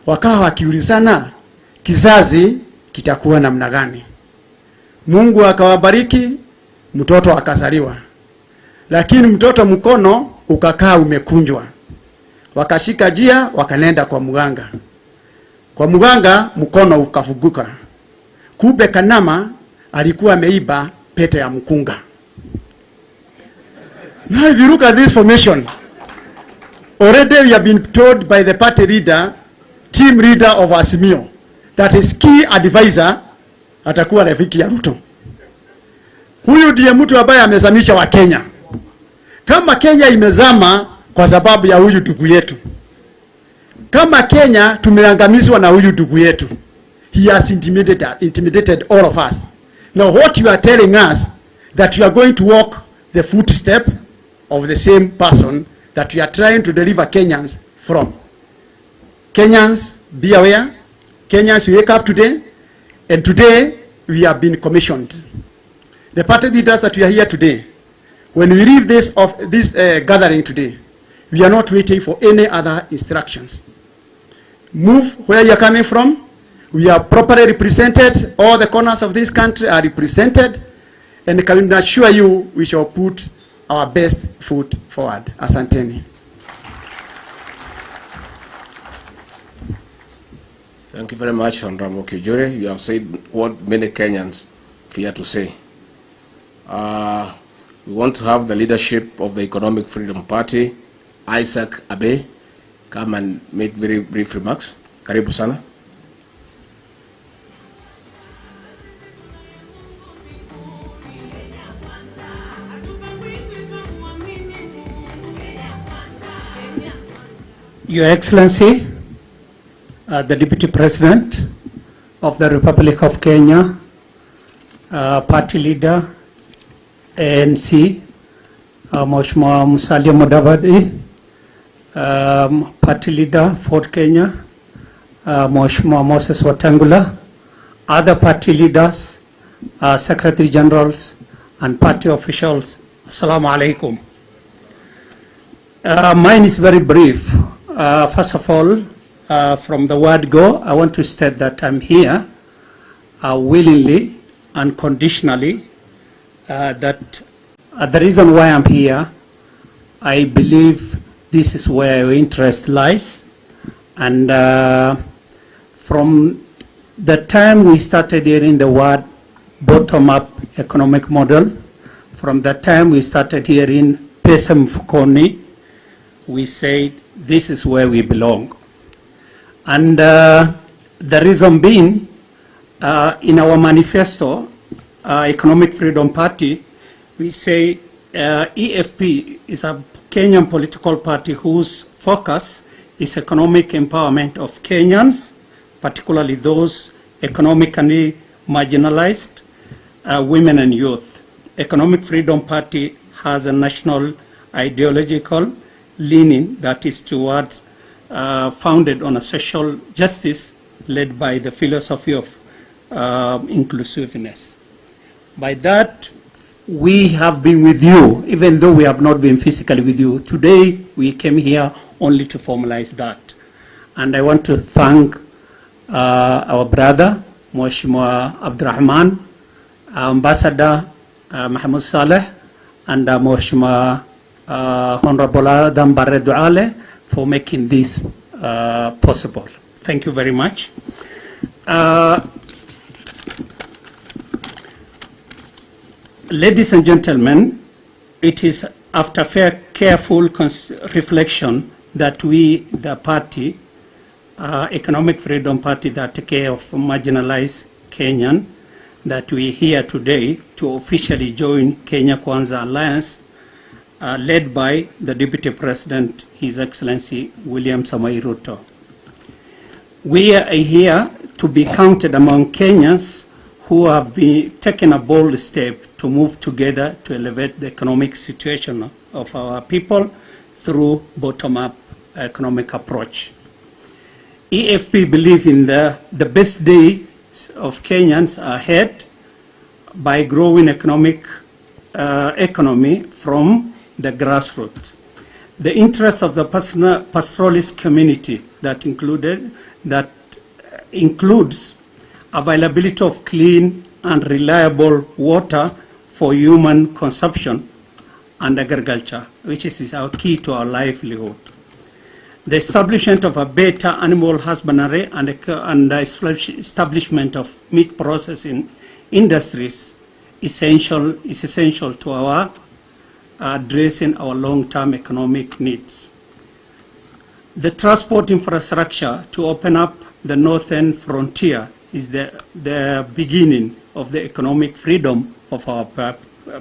Wakawa wakiulizana kizazi kitakuwa namna gani. Mungu akawabariki, mtoto akazaliwa. Lakini mtoto mkono ukakaa umekunjwa. Wakashika jia, wakanenda kwa mganga. Kwa mganga mkono ukafuguka. Kumbe Kanama alikuwa ameiba pete ya mkunga. Now if you look at this formation, already we have been told by the party leader, team leader of Asmio, that his key advisor atakuwa rafiki ya Ruto. Huyu ndiye mtu ambaye amezamisha wa Kenya. Kama Kenya imezama kwa sababu ya huyu ndugu yetu. Kama Kenya tumeangamizwa na huyu ndugu yetu. He has intimidated all of us. Now what you are telling us, that you are going to walk the footstep of the same person that we are trying to deliver Kenyans from. Kenyans, be aware. Kenyans, wake up today. And today, we have been commissioned. The party leaders that we are here today, when we leave this gathering today, we are not waiting for any other instructions. Move where you are coming from. We are properly represented. All the corners of this country are represented. And I can assure you, we shall put our best foot forward. Asanteni. Thank you very much, Honorable Kijore. You have said what many Kenyans fear to say. We want to have the leadership of the Economic Freedom Party, Isaac Abe, come and make very brief remarks. Karibu sana. Your Excellency, the Deputy President of the Republic of Kenya, Party Leader, ANC, Mheshimiwa Musalia Mudavadi, Party Leader, Ford Kenya, Mheshimiwa Moses Wetangula, other party leaders, secretary generals, and party officials, Assalamu alaikum. Mine is very brief. First of all, from the word go, I want to state that I'm here willingly and conditionally. That the reason why I'm here, I believe this is where our interest lies. And from the time we started hearing the word bottom-up economic model, from the time we started hearing pesa mfukoni, we said this is where we belong. And the reason being, in our manifesto, Economic Freedom Party, we say EFP is a Kenyan political party whose focus is economic empowerment of Kenyans, particularly those economically marginalized, women and youth. Economic Freedom Party has a national ideological leaning that is towards founded on a social justice led by the philosophy of inclusiveness. By that, we have been with you, even though we have not been physically with you. Today, we came here only to formalize that. And I want to thank our brother, Mheshimiwa Abdurrahman, Ambassador Mahmoud Saleh, and Mheshimiwa Honorable Adam Barre Duale for making this possible. Thank you very much. Ladies and gentlemen, it is after careful reflection that we, the party, Economic Freedom Party that take care of marginalized Kenyan, that we are here today to officially join Kenya Kwanza Alliance, led by the Deputy President, His Excellency William Samoei Ruto. We are here to be counted among Kenyans who have been taken a bold step to move together to elevate the economic situation of our people through bottom-up economic approach. EFP believe in the best days of Kenyans ahead by growing economy from the grassroots. The interest of the pastoralist community that includes availability of clean and reliable water for human consumption and agriculture, which is our key to our livelihood. The establishment of a better animal husbandry and establishment of meat processing industries is essential to our addressing our long-term economic needs. The transport infrastructure to open up the northern frontier is the beginning of the economic freedom of our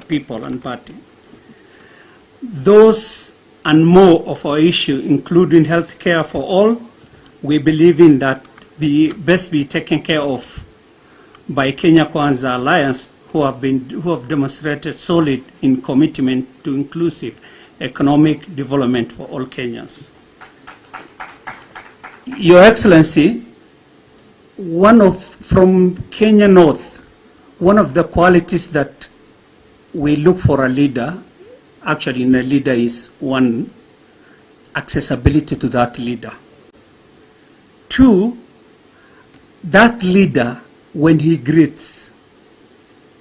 people and party. Those and more of our issue, including health care for all, we believe in that best be taken care of by Kenya Kwanza Alliance, who have demonstrated solid in commitment to inclusive economic development for all Kenyans. Your Excellency, from Kenya North, one of the qualities that we look for a leader, actually in a leader, is one, accessibility to that leader. Two, that leader, when he greets,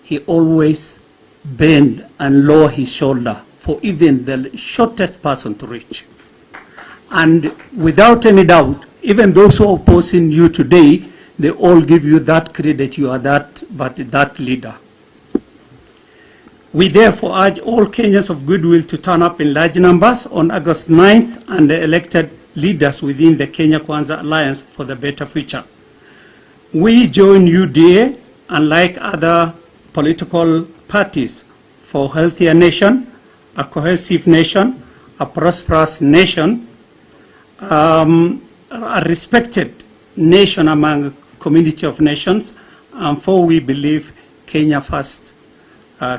he always bend and lower his shoulder for even the shortest person to reach. And without any doubt, even those who are opposing you today, they all give you that credit, you are that leader. We therefore urge all Kenyans of goodwill to turn up in large numbers on August 9th and the elected leaders within the Kenya Kwanza Alliance for the better future. We join UDA, unlike other political parties, for a healthier nation, a cohesive nation, a prosperous nation, a respected nation among community of nations, and for we believe Kenya first,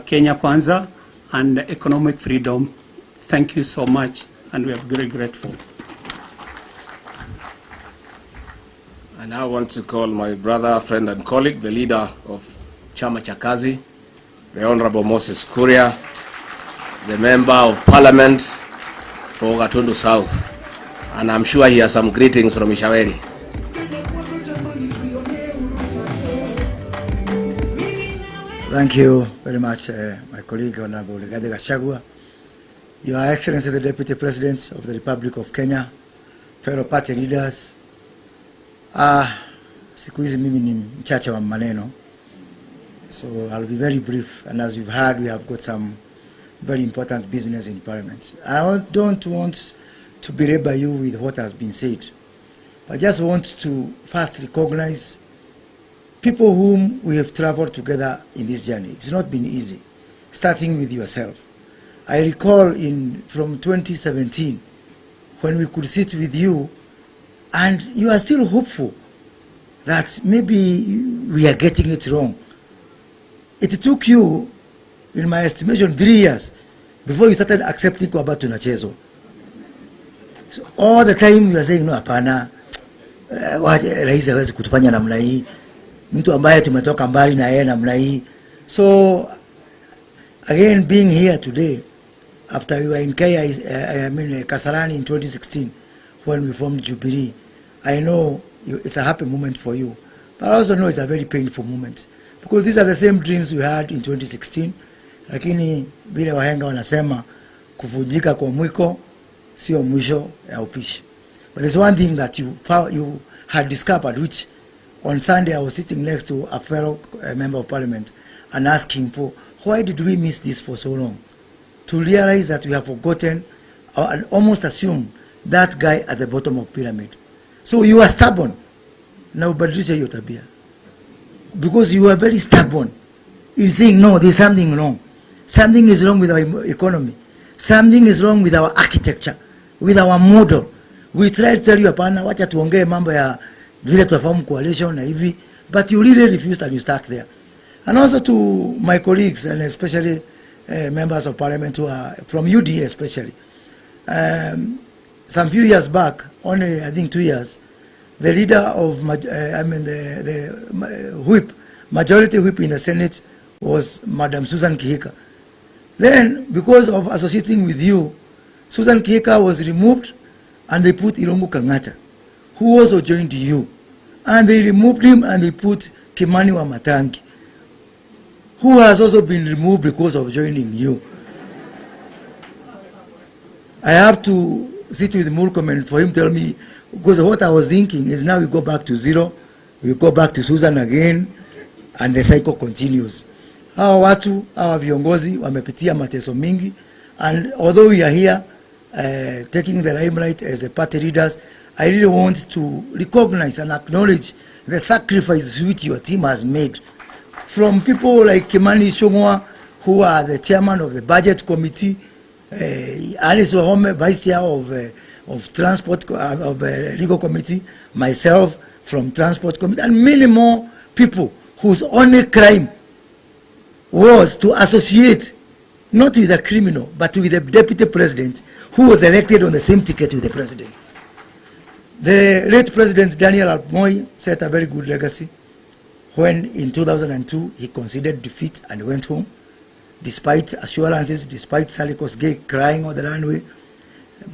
Kenya Kwanza, and economic freedom. Thank you so much, and we are very grateful. I now want to call my brother, friend, and colleague, the leader of Chama Chakazi, the Honorable Moses Kuria, the Member of Parliament for Gatundu South. And I'm sure he has some greetings from Ishaweri. Thank you very much, my colleague, Honorable Rigathi Gachagua, Your Excellency, the Deputy President of the Republic of Kenya, fellow party leaders. Siku hizi mimi ni mchache wa maneno, so I'll be very brief. And as you've heard, we have got some very important business in Parliament. I don't want to belabor you with what has been said. I just want to first recognize people whom we have traveled together in this journey. It's not been easy, starting with yourself. I recall from 2017, when we could sit with you, and you are still hopeful that maybe we are getting it wrong. It took you, in my estimation, 3 years before you started accepting kwamba tunachezo. So all the time you are saying, no, hapana, rais hawezi kutufanya namna hii, mtu ambaye tumetoka mbali na yeye namna hii. So again, being here today, after we were in Kasarani in 2016, when we formed Jubilee, I know it's a happy moment for you, but I also know it's a very painful moment, because these are the same dreams we had in 2016. Lakini vile wahenga wanasema, kuvunjika kwa mwiko sio mwisho ya upishi. But there's one thing that you had discovered, which on Sunday I was sitting next to a fellow member of Parliament and asking for, why did we miss this for so long? To realize that we have forgotten and almost assumed that guy at the bottom of pyramid. So you are stubborn. Na ubadilishe hiyo tabia. Because you are very stubborn in saying, no, there's something wrong. Something is wrong with our economy. Something is wrong with our architecture, with our model. We try to tell you, hapana, wacha tuongee mambo ya vile tunafahamu coalition na hivi, but you really refused and you stuck there. And also to my colleagues, and especially members of Parliament who are from UDA especially. Some few years back, only I think 2 years, the leader of, the whip, majority whip in the Senate was Madam Susan Kihika. Then, because of associating with you, Susan Kihika was removed and they put Irungu Kangata, who also joined you. And they removed him and they put Kimani Wamatangi, who has also been removed because of joining you. I have to sit with Murkomen and for him tell me, because what I was thinking is now we go back to zero, we go back to Susan again, and the cycle continues. Hawa watu, hawa viongozi, wamepitia mateso mingi, and although we are here taking the limelight as a party leaders, I really want to recognize and acknowledge the sacrifices which your team has made. From people like Kimani Ichung'wah, who are the chairman of the budget committee, Alice Wahome, vice chair of transport of legal committee, myself from transport committee, and many more people whose only crime was to associate not with a criminal but with the deputy president who was elected on the same ticket with the president. The late President Daniel Arap Moi set a very good legacy when in 2002 he conceded defeat and went home. Despite assurances, despite Sally Kosgei crying on the runway,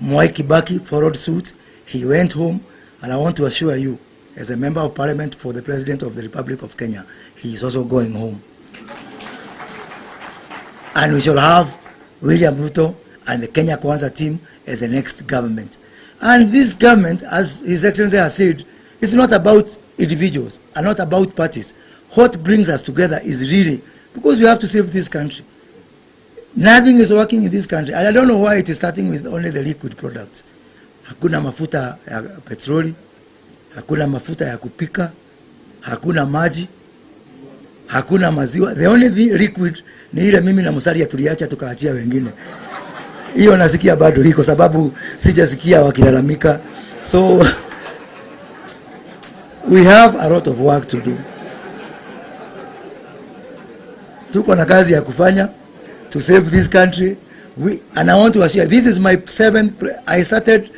Mwai Kibaki followed suit. He went home, and I want to assure you, as a member of Parliament for the President of the Republic of Kenya, he is also going home. And we shall have William Ruto and the Kenya Kwanza team as the next government. And this government, as His Excellency has said, it's not about individuals and not about parties. What brings us together is really because we have to save this country. Nothing is working in this country. And I don't know why it is starting with only the liquid products. Hakuna mafuta ya petroli, hakuna mafuta ya kupika, hakuna maji, hakuna maziwa. The only liquid ni ile mimi na Musalia tuliacha tukaachia wengine. Hiyo nasikia bado hiko sababu sijasikia wakilalamika. So we have a lot of work to do. Tuko na kazi ya kufanya to save this country. And I want to assure, this is my 7th, I started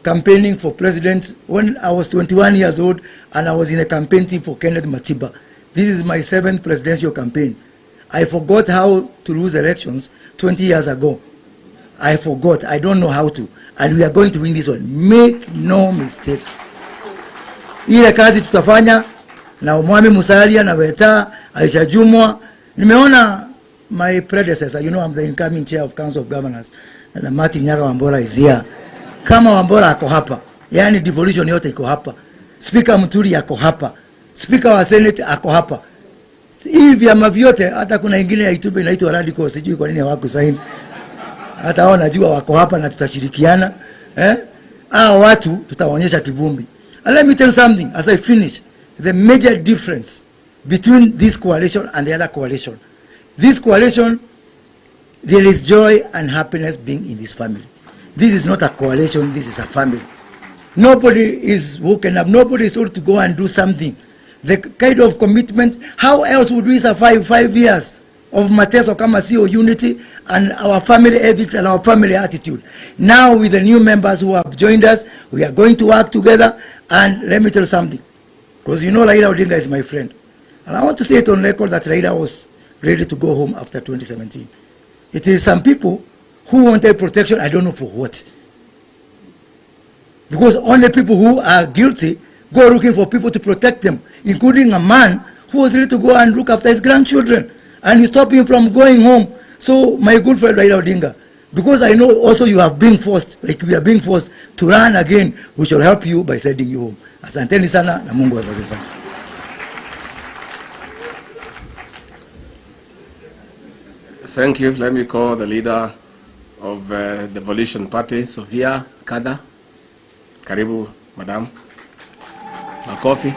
campaigning for president when I was 21 years old, and I was in a campaign team for Kenneth Matiba. This is my 7th presidential campaign. I forgot how to lose elections 20 years ago. I forgot. I don't know how to. And we are going to win this one. Make no mistake. Ile kazi tutafanya na Mwami Musalia na Weta, Aisha Jumwa. Nimeona my predecessor, you know I'm the incoming chair of Council of Governors, and Martin Nyaga Wambora is here. Kama Wambora ako hapa, yani devolution yote iko hapa. Speaker Muturi ako hapa. Speaker wa Senate ako hapa. Hii vyama vyote, hata kuna ingine ya YouTube inaitwa Radical, sijui kwa nini hawakusaini. Hata wao najua wako hapa na tutashirikiana. Hao watu tutawaonyesha kivumbi. And let me tell you something as I finish. The major difference between this coalition and the other coalition. This coalition, there is joy and happiness being in this family. This is not a coalition, this is a family. Nobody is woken up, nobody is told to go and do something. The kind of commitment, how else would we survive 5 years of Mateso kama sio unity and our family ethics and our family attitude? Now with the new members who have joined us, we are going to work together. And let me tell you something, because you know Raila Odinga is my friend. And I want to say it on record that Raila was ready to go home after 2017. It is some people who wanted protection, I don't know for what. Because only people who are guilty go looking for people to protect them, including a man who was ready to go and look after his grandchildren. And you stop him from going home. So my good friend Raila Odinga, because I know also you have been forced, like we are being forced to run again, we shall help you by sending you home. Asanteni sana na Mungu awabariki sana. Thank you. Let me call the leader of the Devolution Party, Sofia Kada. Karibu, madam. Makofi.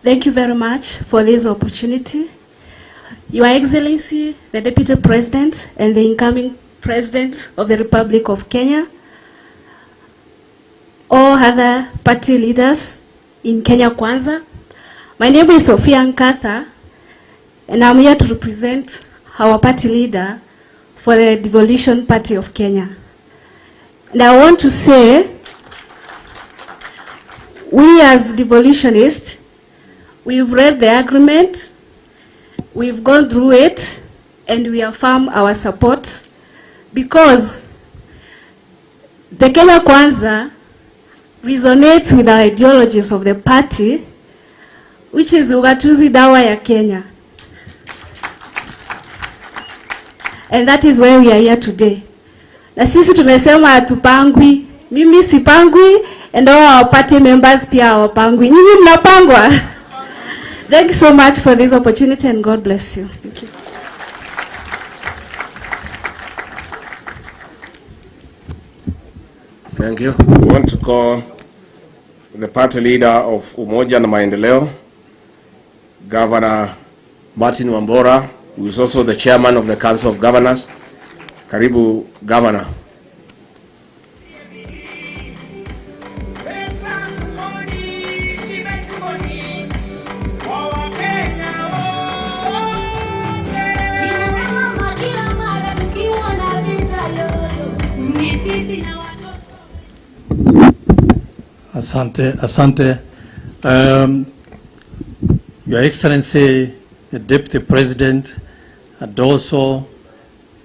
Thank you very much for this opportunity. Your Excellency, the Deputy President and the incoming President of the Republic of Kenya, all other party leaders in Kenya Kwanza. My name is Sofia Nkatha, and I'm here to represent our party leader for the Devolution Party of Kenya. And I want to say, we as devolutionists, we've read the agreement, we've gone through it, and we affirm our support because the Kenya Kwanza resonates with the ideologies of the party, which is ugatuzi dawa ya Kenya. And that is why we are here today. Na sisi tumesema hatupangwi, mimi sipangwi, and all our party members pia hawapangwi. Nyinyi mnapangwa. Thank you so much for this opportunity and God bless you. Thank you. Thank you. We want to call the party leader of Umoja na Maendeleo, Governor Martin Wambora, who is also the chairman of the Council of Governors. Karibu, Governor. Asante. Your Excellency, the Deputy President, and also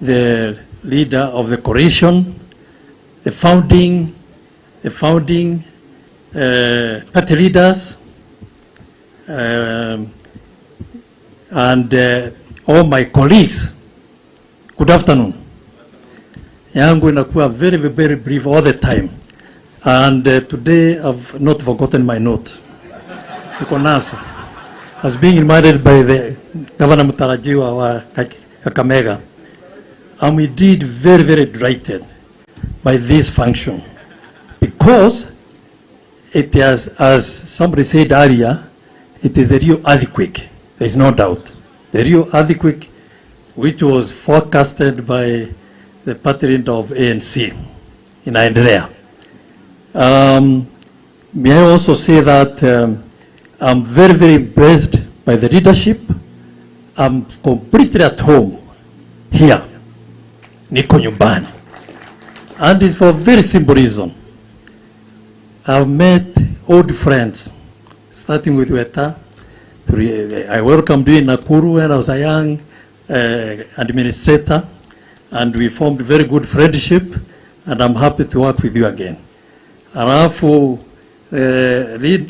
the leader of the coalition, the founding party leaders, and all my colleagues. Good afternoon. Yangu inakuwa very, very brief all the time. And today I've not forgotten my note. As being invited by the Governor Mutarajiwa wa Kakamega, I'm indeed very, very delighted by this function because it has, as somebody said earlier, it is a real earthquake. There is no doubt. the real earthquake which was forecasted by the party leader of ANC inaendelea. May I also say that I'm very, very impressed by the leadership. I'm completely at home here. Niko nyumbani. And it's for a very simple reason. I've met old friends, starting with Weta. I welcomed you in Nakuru when I was a young administrator, and we formed very good friendship, and I'm happy to work with you again. Alafu,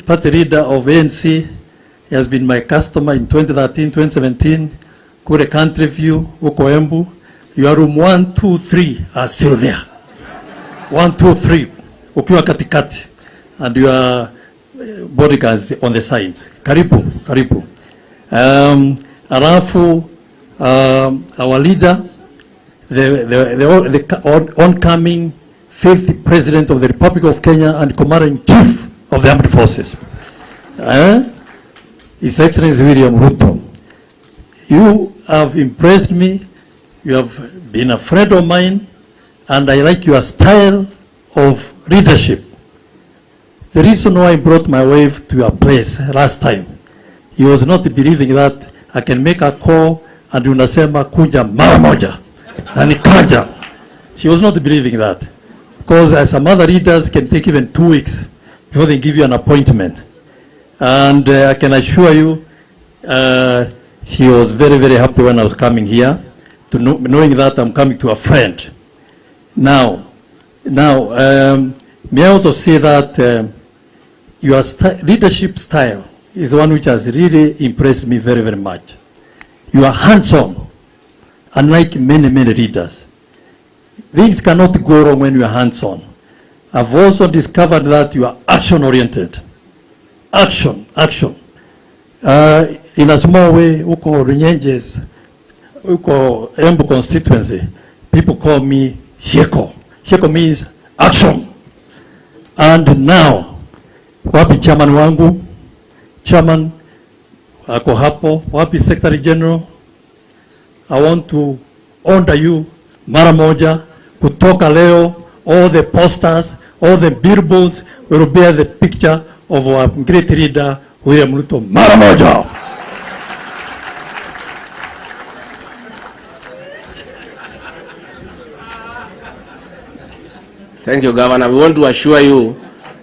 party leader of ANC, he has been my customer in 2013, 2017, kule country view, huko Embu. Your room 1, 2, 3 are still there. 1, 2, 3, ukiwa katikati, and your bodyguards on the sides. Karibu, karibu. Alafu, our leader, the oncoming 5th President of the Republic of Kenya and Commander-in-Chief of the Armed Forces, His Excellency William Ruto. You have impressed me. You have been a friend of mine, and I like your style of leadership. The reason why I brought my wife to your place last time, he was not believing that I can make a call and unasema kuja mara moja na nikaja. She was not believing that, because as some other leaders can take even 2 weeks before they give you an appointment. And I can assure you, she was very, very happy when I was coming here, to knowing that I'm coming to a friend. Now, may I also say that your leadership style is one which has really impressed me very, very much. You are hands-on, unlike many, many leaders. Things cannot go wrong when you are hands-on. I've also discovered that you are action-oriented. Action. In a small way, uko Runyenjes, uko Embu constituency, people call me Sheko. Sheko means action. And now, wapi chairman wangu? Chairman ako hapo. Wapi Secretary General? I want to honor you mara moja. Kutoka leo, all the posters, all the billboards will bear the picture of our great leader, William Ruto, mara moja. Thank you, Governor. We want to assure you,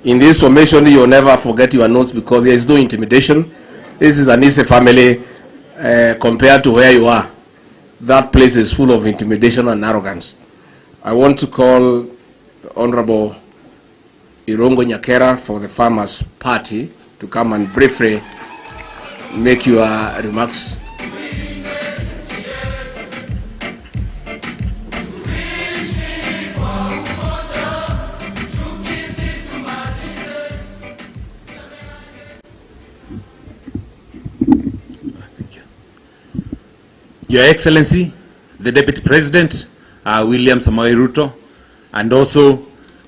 in this formation, you will never forget your notes, because there is no intimidation. This is an easy family compared to where you are. That place is full of intimidation and arrogance. I want to call Honorable Irongo Nyakera for the Farmers Party to come and briefly make your remarks. Your Excellency, the Deputy President, William Samoei Ruto, and also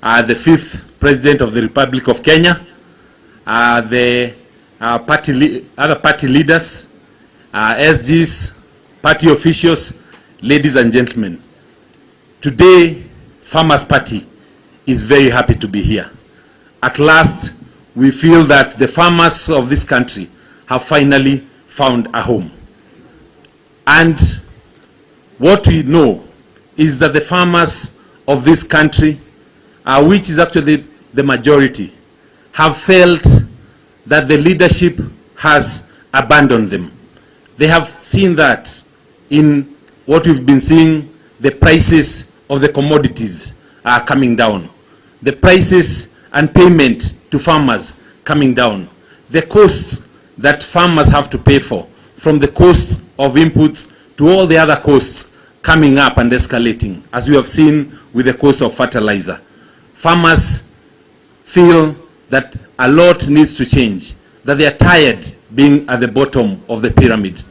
the 5th President of the Republic of Kenya, the other party leaders, SGs, party officials, ladies and gentlemen. Today, Farmers Party is very happy to be here. At last, we feel that the farmers of this country have finally found a home. And what we know is that the farmers of this country, which is actually the majority, have felt that the leadership has abandoned them. They have seen that in what we've been seeing, the prices of the commodities are coming down. The prices and payment to farmers coming down. The costs that farmers have to pay for, from the costs of inputs to all the other costs coming up and escalating, as we have seen with the cost of fertilizer. Farmers feel that a lot needs to change, that they are tired being at the bottom of the pyramid.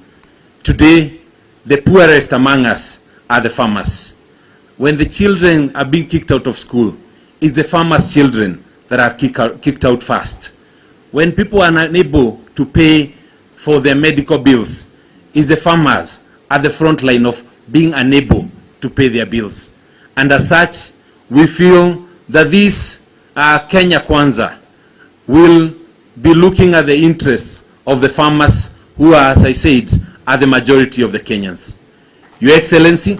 Today, the poorest among us are the farmers. When the children are being kicked out of school, it's the farmers' children that are kicked out first. When people are unable to pay for their medical bills, is the farmers at the front line of being unable to pay their bills. And as such, we feel that this Kenya Kwanza will be looking at the interests of the farmers who are, as I said, are the majority of the Kenyans. Your Excellency,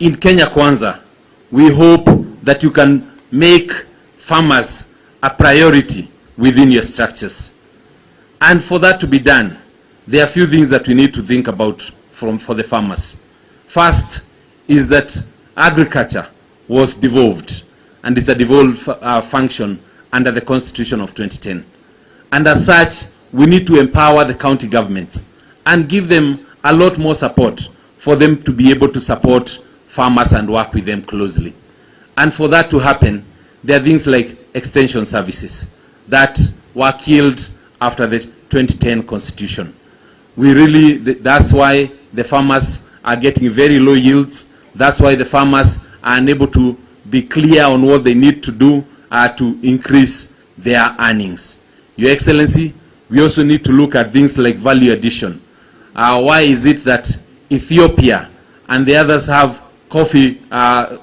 in Kenya Kwanza, we hope that you can make farmers a priority within your structures. And for that to be done, there are a few things that we need to think about for the farmers. First is that agriculture was devolved, and it's a devolved function under the Constitution of 2010. And as such, we need to empower the county governments and give them a lot more support for them to be able to support farmers and work with them closely. And for that to happen, there are things like extension services that were killed after the 2010 Constitution. That's why the farmers are getting very low yields. That's why the farmers are unable to be clear on what they need to do to increase their earnings. Your Excellency, we also need to look at things like value addition. Why is it that Ethiopia and the others have coffee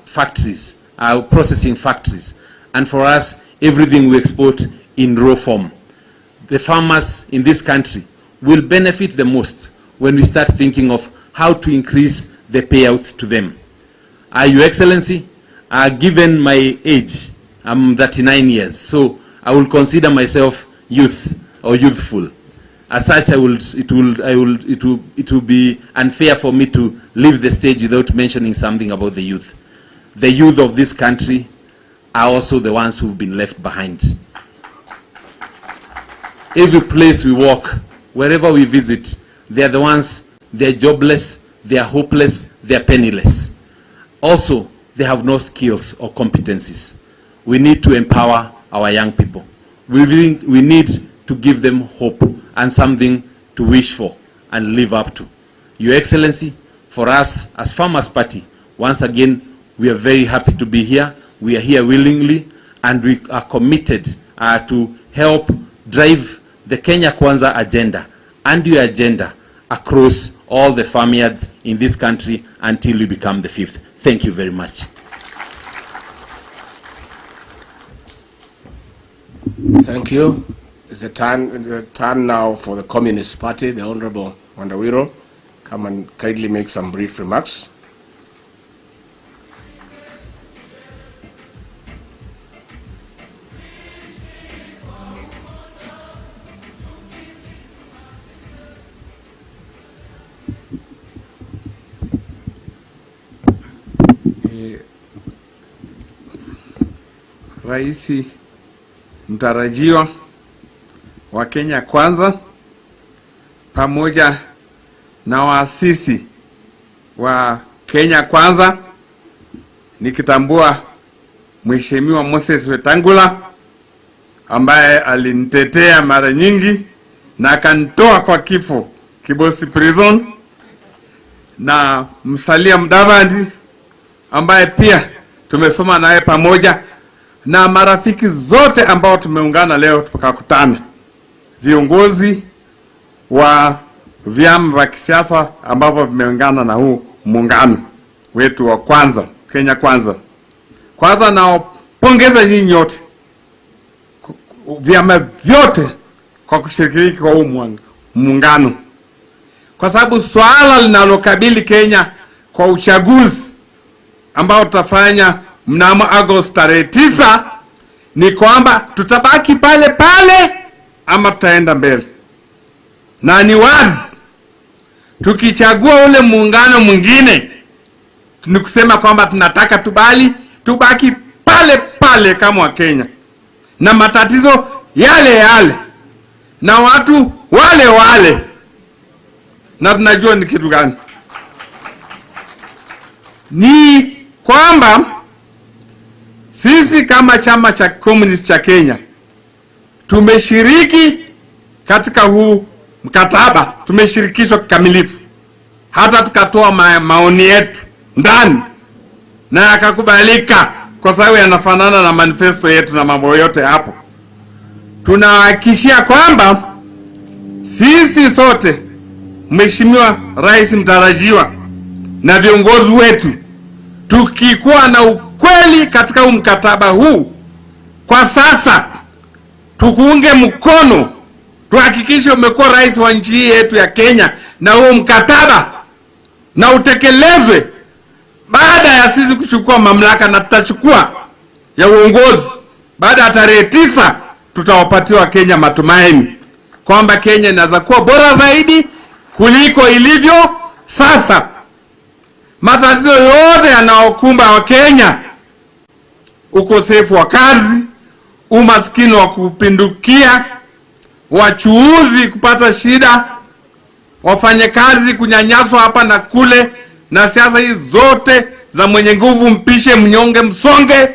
factories, processing factories, and for us, everything we export in raw form? The farmers in this country will benefit the most when we start thinking of how to increase the payout to them. Your Excellency, given my age, I'm 39 years, so I will consider myself youth or youthful. As such, it will be unfair for me to leave the stage without mentioning something about the youth. The youth of this country are also the ones who've been left behind. Every place we walk, wherever we visit, they are the ones, they're jobless, they are hopeless, they are penniless. Also, they have no skills or competencies. We need to empower our young people. We need to give them hope and something to wish for and live up to. Your Excellency, for us as Farmers Party, once again, we are very happy to be here. We are here willingly, and we are committed to help drive the Kenya Kwanza agenda and your agenda across all the farmyards in this country until we become the 5th. Thank you very much. Thank you. It's the turn now for the Communist Party. The Honorable Wandawiro, come and kindly make some brief remarks. Raisi mtarajiwa wa Kenya Kwanza pamoja na waasisi wa Kenya Kwanza, nikitambua Mheshimiwa Moses Wetangula ambaye alinitetea mara nyingi na akanitoa kwa kifo Kibosi Prison, na Musalia Mudavadi ambaye pia tumesoma naye pamoja, na marafiki zote ambao tumeungana leo tukakutana, viongozi wa vyama vya kisiasa ambao vimeungana na huu muungano wetu wa Kwanza, Kenya Kwanza. Kwanza naopongeza nyinyi nyote, vyama vyote, kwa kushiriki kwa huu muungano, kwa sababu swala linalokabili Kenya kwa uchaguzi ambao tutafanya mnamo Agosti 9 ni kwamba tutabaki pale pale ama tutaenda mbele. Na ni wazi tukichagua ule muungano mwingine ni kusema kwamba tunataka tubaki pale pale kama wa Kenya, na matatizo yale yale na watu wale wale, na tunajua ni kitu gani. Ni kwamba sisi kama chama cha Communist cha Kenya tumeshiriki katika huu mkataba, tumeshirikishwa kikamilifu, hata tukatoa maoni yetu ndani na yakakubalika kwa sababu yanafanana na manifesto yetu na mambo yote hapo. Tunahakikishia kwamba sisi sote, Mheshimiwa Rais mtarajiwa na viongozi wetu, tukikuwa na ukweli katika mkataba huu, kwa sasa tukuunge mkono, tuhakikishe umekuwa rais wa nchi yetu ya Kenya, na huo mkataba na utekelezwe baada ya sisi kuchukua mamlaka, na tutachukua ya uongozi baada ya tarehe 9. Tutawapatia wa Kenya matumaini kwamba Kenya inaweza kuwa bora zaidi kuliko ilivyo sasa. Matatizo yote yanayokumba wa Kenya, ukosefu wa kazi, umaskini wa kupindukia, wachuuzi kupata shida, wafanyakazi kunyanyaswa hapa na kule, na siasa hizi zote za mwenye nguvu mpishe mnyonge msonge,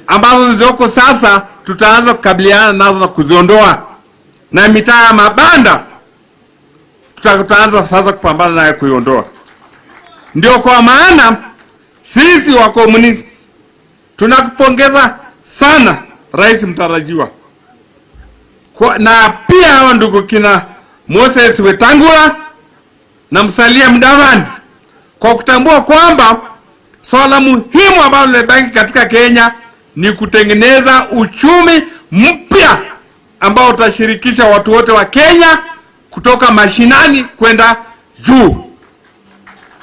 ambazo zilizoko sasa tutaanza kukabiliana nazo na kuziondoa, na mitaa ya mabanda tutaanza sasa kupambana nayo kuiondoa. Ndio kwa maana sisi wa komunisti tunakupongeza sana rais mtarajiwa, na pia hawa ndugu kina Moses Wetangula na Musalia Mudavadi, kwa kutambua kwamba swala muhimu ambalo limebaki katika Kenya ni kutengeneza uchumi mpya ambao utashirikisha watu wote wa Kenya kutoka mashinani kwenda juu.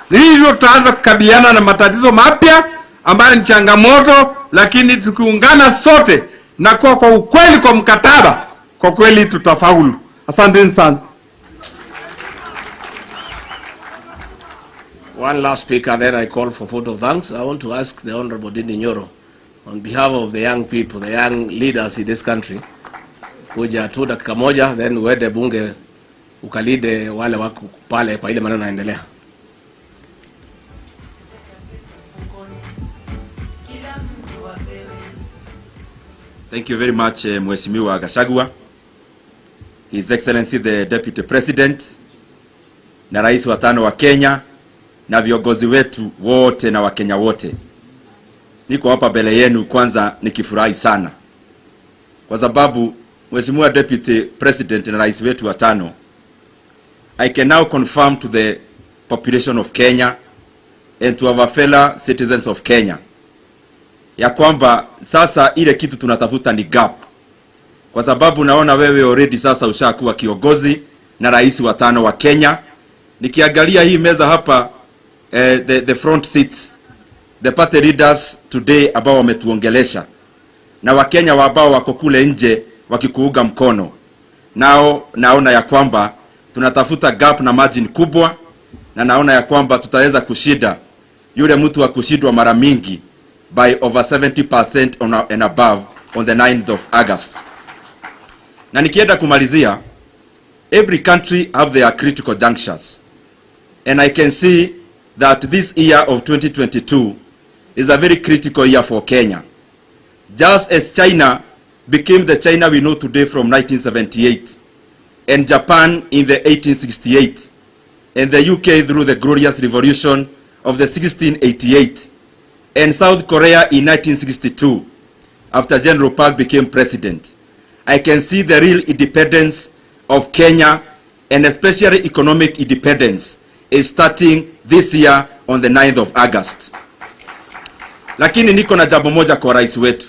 Hivyo tutaanza kukabiliana na matatizo mapya ambayo ni changamoto, lakini tukiungana sote na kwa ukweli kwa mkataba, kwa kweli tutafaulu. Asante sana. One last speaker, then I call for vote of thanks. I want to ask the Honorable Dindi Nyoro, on behalf of the young people, the young leaders in this country, kuja tu dakika moja, then uende bunge ukalide wale wako pale kwa ile maneno yanaendelea. Thank you very much, Mheshimiwa Gachagua, His Excellency the Deputy President, na Rais wa 5 wa Kenya, na viongozi wetu wote na Wakenya wote. Niko hapa mbele yenu kwanza nikifurahi sana, kwa sababu Mheshimiwa Deputy President na Rais wetu wa 5, I can now confirm to the population of Kenya and to our fellow citizens of Kenya ya kwamba sasa ile kitu tunatafuta ni gap, kwa sababu naona wewe already sasa ushakuwa kiongozi na rais wa 5 wa Kenya. Nikiangalia hii meza hapa, the front seats, the party leaders today ambao wametuongelesha, na Wakenya ambao wako kule nje wakikuunga mkono, nao naona ya kwamba tunatafuta gap na margin kubwa, na naona ya kwamba tutaweza kushida yule mtu wa kushidwa mara mingi by over 70% and above on the 9th of August. Na nikienda kumalizia, every country have their critical junctures, and I can see that this year of 2022 is a very critical year for Kenya. Just as China became the China we know today from 1978, and Japan in the 1868, and the UK through the glorious revolution of the 1688, and South Korea in 1962, after General Park became president, I can see the real independence of Kenya, and especially economic independence, is starting this year on the 9th of August. Lakini niko na jambo moja kwa rais wetu,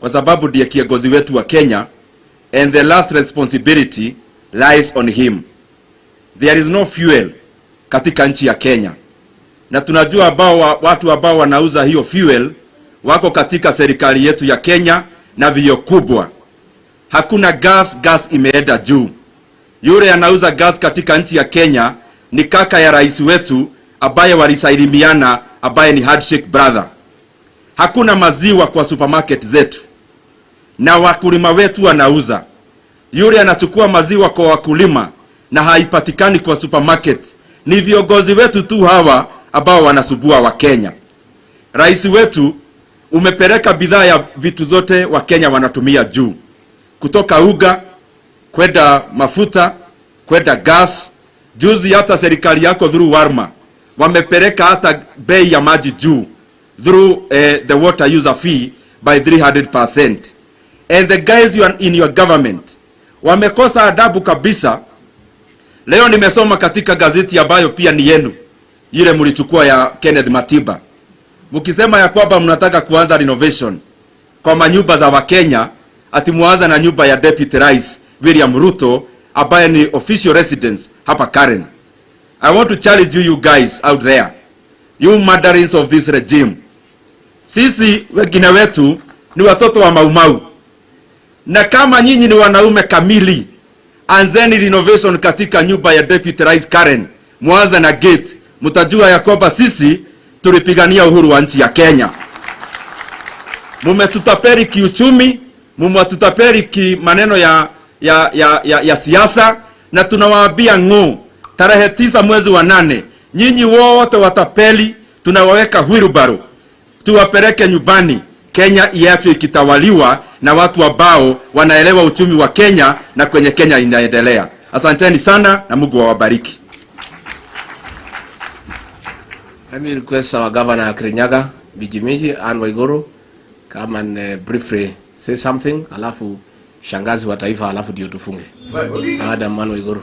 kwa sababu ndiye kiongozi wetu wa Kenya, and the last responsibility lies on him. There is no fuel katika nchi ya Kenya, na tunajua watu ambao wanauza hiyo fuel wako katika serikali yetu ya Kenya na vio kubwa. Hakuna gas imeenda juu. Yule anauza gas katika nchi ya Kenya ni kaka ya rais wetu ambaye walisaidimiana, ambaye ni handshake brother. Hakuna maziwa kwa supermarket zetu, na wakulima wetu wanauza. Yule anachukua maziwa kwa wakulima na haipatikani kwa supermarket. Ni viongozi wetu tu hawa ambao wanasubua wa Kenya. Rais wetu umepeleka bidhaa ya vitu zote wa Kenya wanatumia juu, kutoka uga kwenda mafuta kwenda gas. Juzi hata serikali yako through Warma wamepeleka hata bei ya maji juu through the water user fee by 300%. And the guys in your government wamekosa adabu kabisa. Leo nimesoma katika gazeti ambayo pia ni yenu, ile mlichukua ya Kenneth Matiba, mkisema ya kwamba mnataka kuanza renovation kwa manyumba za Wakenya, ati muanza na nyumba ya Deputy Rais William Ruto ambaye ni official residence hapa Karen. I want to challenge you guys out there, you murderers of this regime. Sisi wengine wetu ni watoto wa maumau, na kama nyinyi ni wanaume kamili, anzeni renovation katika nyumba ya Deputy Rais Karen, muanza na gate. Mtajua ya kwamba sisi tulipigania uhuru wa nchi ya Kenya. Mumetutapeli kiuchumi, mumetutapeli ki maneno ya siasa, na tunawaambia ng'o, tarehe 9 mwezi wa 8, nyinyi wote watapeli tunawaweka wheelbarrow, tuwapeleke nyumbani. Kenya iache ikitawaliwa na watu ambao wanaelewa uchumi wa Kenya na kwenye Kenya inaendelea. Asanteni sana na Mungu awabariki. Let me request our Governor Kirinyaga, Bijimiji, and Waiguru, come and briefly say something, alafu shangazi wa taifa, alafu ndio tufunge. Madam Waiguru.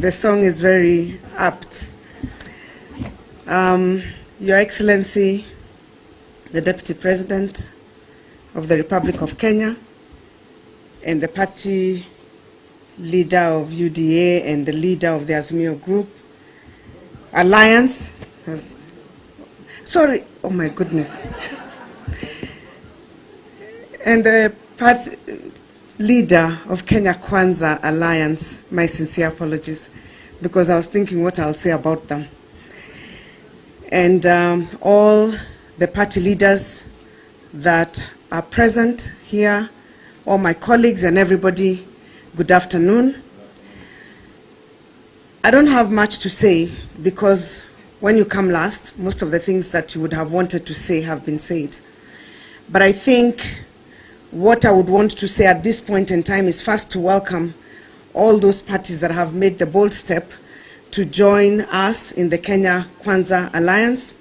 The song is very apt. Your Excellency, the Deputy President of the Republic of Kenya, and the party leader of UDA and the leader of the Azimio Group Alliance. Sorry, oh my goodness. And the party leader of Kenya Kwanza Alliance, my sincere apologies, because I was thinking what I'll say about them. And all the party leaders that are present here, all my colleagues and everybody, good afternoon. I don't have much to say because when you come last, most of the things that you would have wanted to say have been said. But I think what I would want to say at this point in time is first to welcome all those parties that have made the bold step to join us in the Kenya Kwanza Alliance.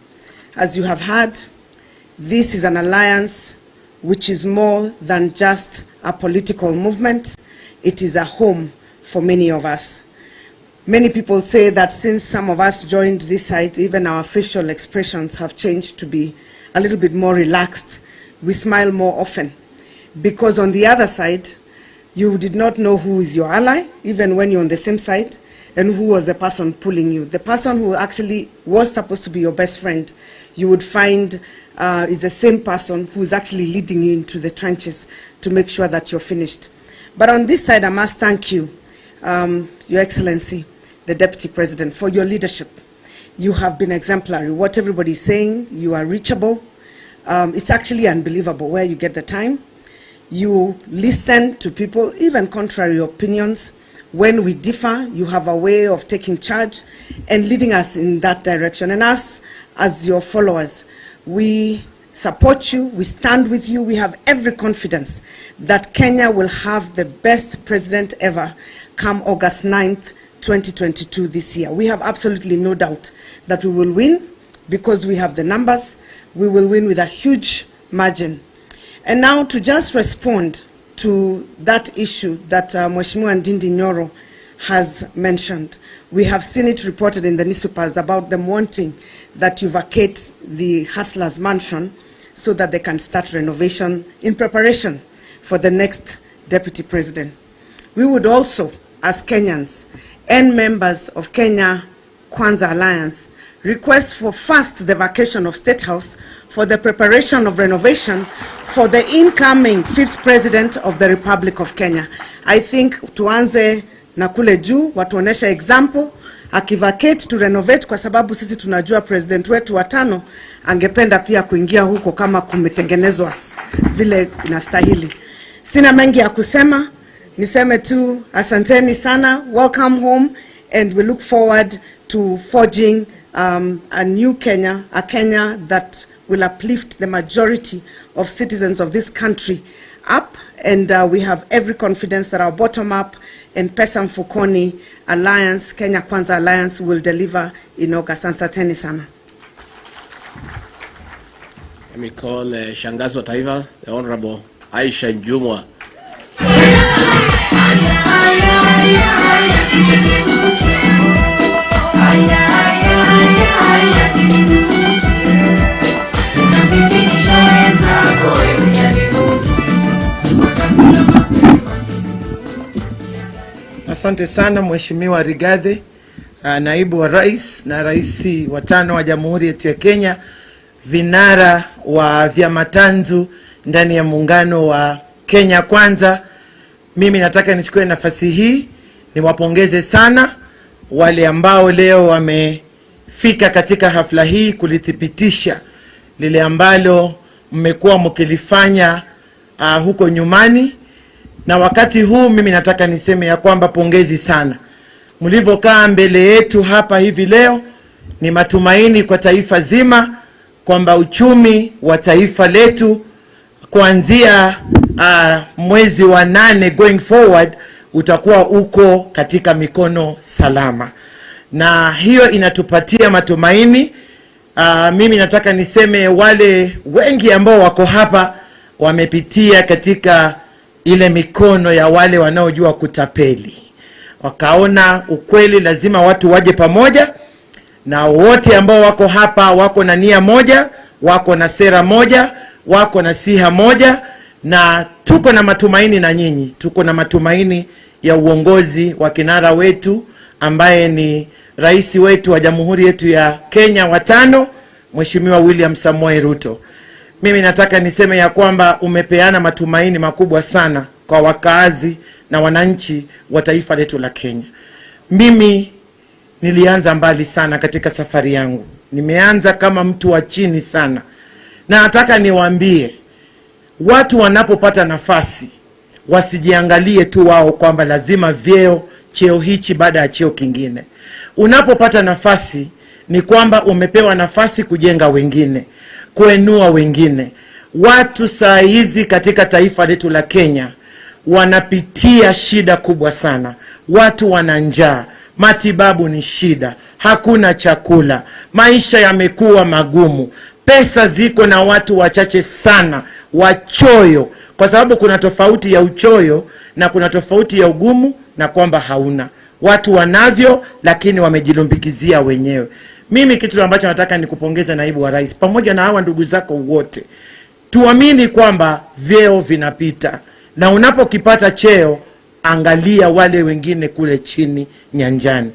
As you have heard, this is an alliance which is more than just a political movement. It is a home for many of us. Many people say that since some of us joined this side, even our facial expressions have changed to be a little bit more relaxed. We smile more often. Because on the other side, you did not know who is your ally, even when you're on the same side, and who was the person pulling you. The person who actually was supposed to be your best friend, you would find is the same person who is actually leading you into the trenches to make sure that you're finished. But on this side, I must thank you, Your Excellency, the Deputy President, for your leadership. You have been exemplary. What everybody is saying, you are reachable. It's actually unbelievable where you get the time. You listen to people, even contrary opinions. When we differ, you have a way of taking charge and leading us in that direction. And us, as your followers, we support you, we stand with you, we have every confidence that Kenya will have the best president ever come August 9th, 2022 this year. We have absolutely no doubt that we will win because we have the numbers. We will win with a huge margin. And now to just respond to that issue that Mheshimiwa Ndindi Nyoro has mentioned. We have seen it reported in the newspapers about them wanting that you vacate the Hustler's mansion so that they can start renovation in preparation for the next deputy president. We would also, as Kenyans and members of Kenya Kwanza Alliance, request for first the vacation of State House for the preparation of renovation for the incoming 5th president of the Republic of Kenya. I think tuanze na kule juu, watuonesha example, akivacate to renovate, kwa sababu sisi tunajua president wetu wa 5 angependa pia kuingia huko kama kumetengenezwa vile inastahili. Sina mengi ya kusema, niseme tu asanteni sana, welcome home, and we look forward to forging a new Kenya, a Kenya that will uplift the majority of citizens of this country up, and we have every confidence that our bottom-up and Pesa Mfukoni Alliance, Kenya Kwanza Alliance, will deliver in August. Asanteni sana. Let me call Shangazi wa Taifa, the Honorable Aisha Njumwa. Asante sana Mheshimiwa Rigathi, naibu wa rais na rais wa 5 wa Jamhuri yetu ya Kenya, vinara wa vyama tanzu ndani ya muungano wa Kenya Kwanza. Mimi nataka nichukue nafasi hii niwapongeze sana wale ambao leo wamefika katika hafla hii kulithibitisha lile ambalo mmekuwa mkilifanya huko nyumbani. Na wakati huu mimi nataka niseme ya kwamba pongezi sana. Mlivyokaa mbele yetu hapa hivi leo, ni matumaini kwa taifa zima kwamba uchumi wa taifa letu kuanzia mwezi wa 8 going forward utakuwa uko katika mikono salama. Na hiyo inatupatia matumaini. Mimi nataka niseme wale wengi ambao wako hapa wamepitia katika ile mikono ya wale wanaojua kutapeli. Wakaona ukweli lazima watu waje pamoja, na wote ambao wako hapa wako na nia moja, wako na sera moja, wako na siha moja, na tuko na matumaini na nyinyi. Tuko na matumaini ya uongozi wa kinara wetu ambaye ni rais wetu wa Jamhuri yetu ya Kenya wa 5, Mheshimiwa William Samoei Ruto. Mimi nataka niseme ya kwamba umepeana matumaini makubwa sana kwa wakaazi na wananchi wa taifa letu la Kenya. Mimi nilianza mbali sana katika safari yangu. Nimeanza kama mtu wa chini sana. Na nataka niwaambie watu wanapopata nafasi wasijiangalie tu wao kwamba lazima cheo hichi baada ya cheo kingine. Unapopata nafasi ni kwamba umepewa nafasi kujenga wengine, kuenua wengine. Watu saa hizi katika taifa letu la Kenya wanapitia shida kubwa sana. Watu wana njaa, matibabu ni shida, hakuna chakula, maisha yamekuwa magumu, pesa ziko na watu wachache sana wachoyo, kwa sababu kuna tofauti ya uchoyo na kuna tofauti ya ugumu na kwamba hauna. Watu wanavyo lakini wamejilumbikizia wenyewe. Mimi kitu ambacho nataka nikupongeze naibu wa rais pamoja na hawa ndugu zako wote. Tuamini kwamba vyeo vinapita, na unapokipata cheo angalia wale wengine kule chini nyanjani.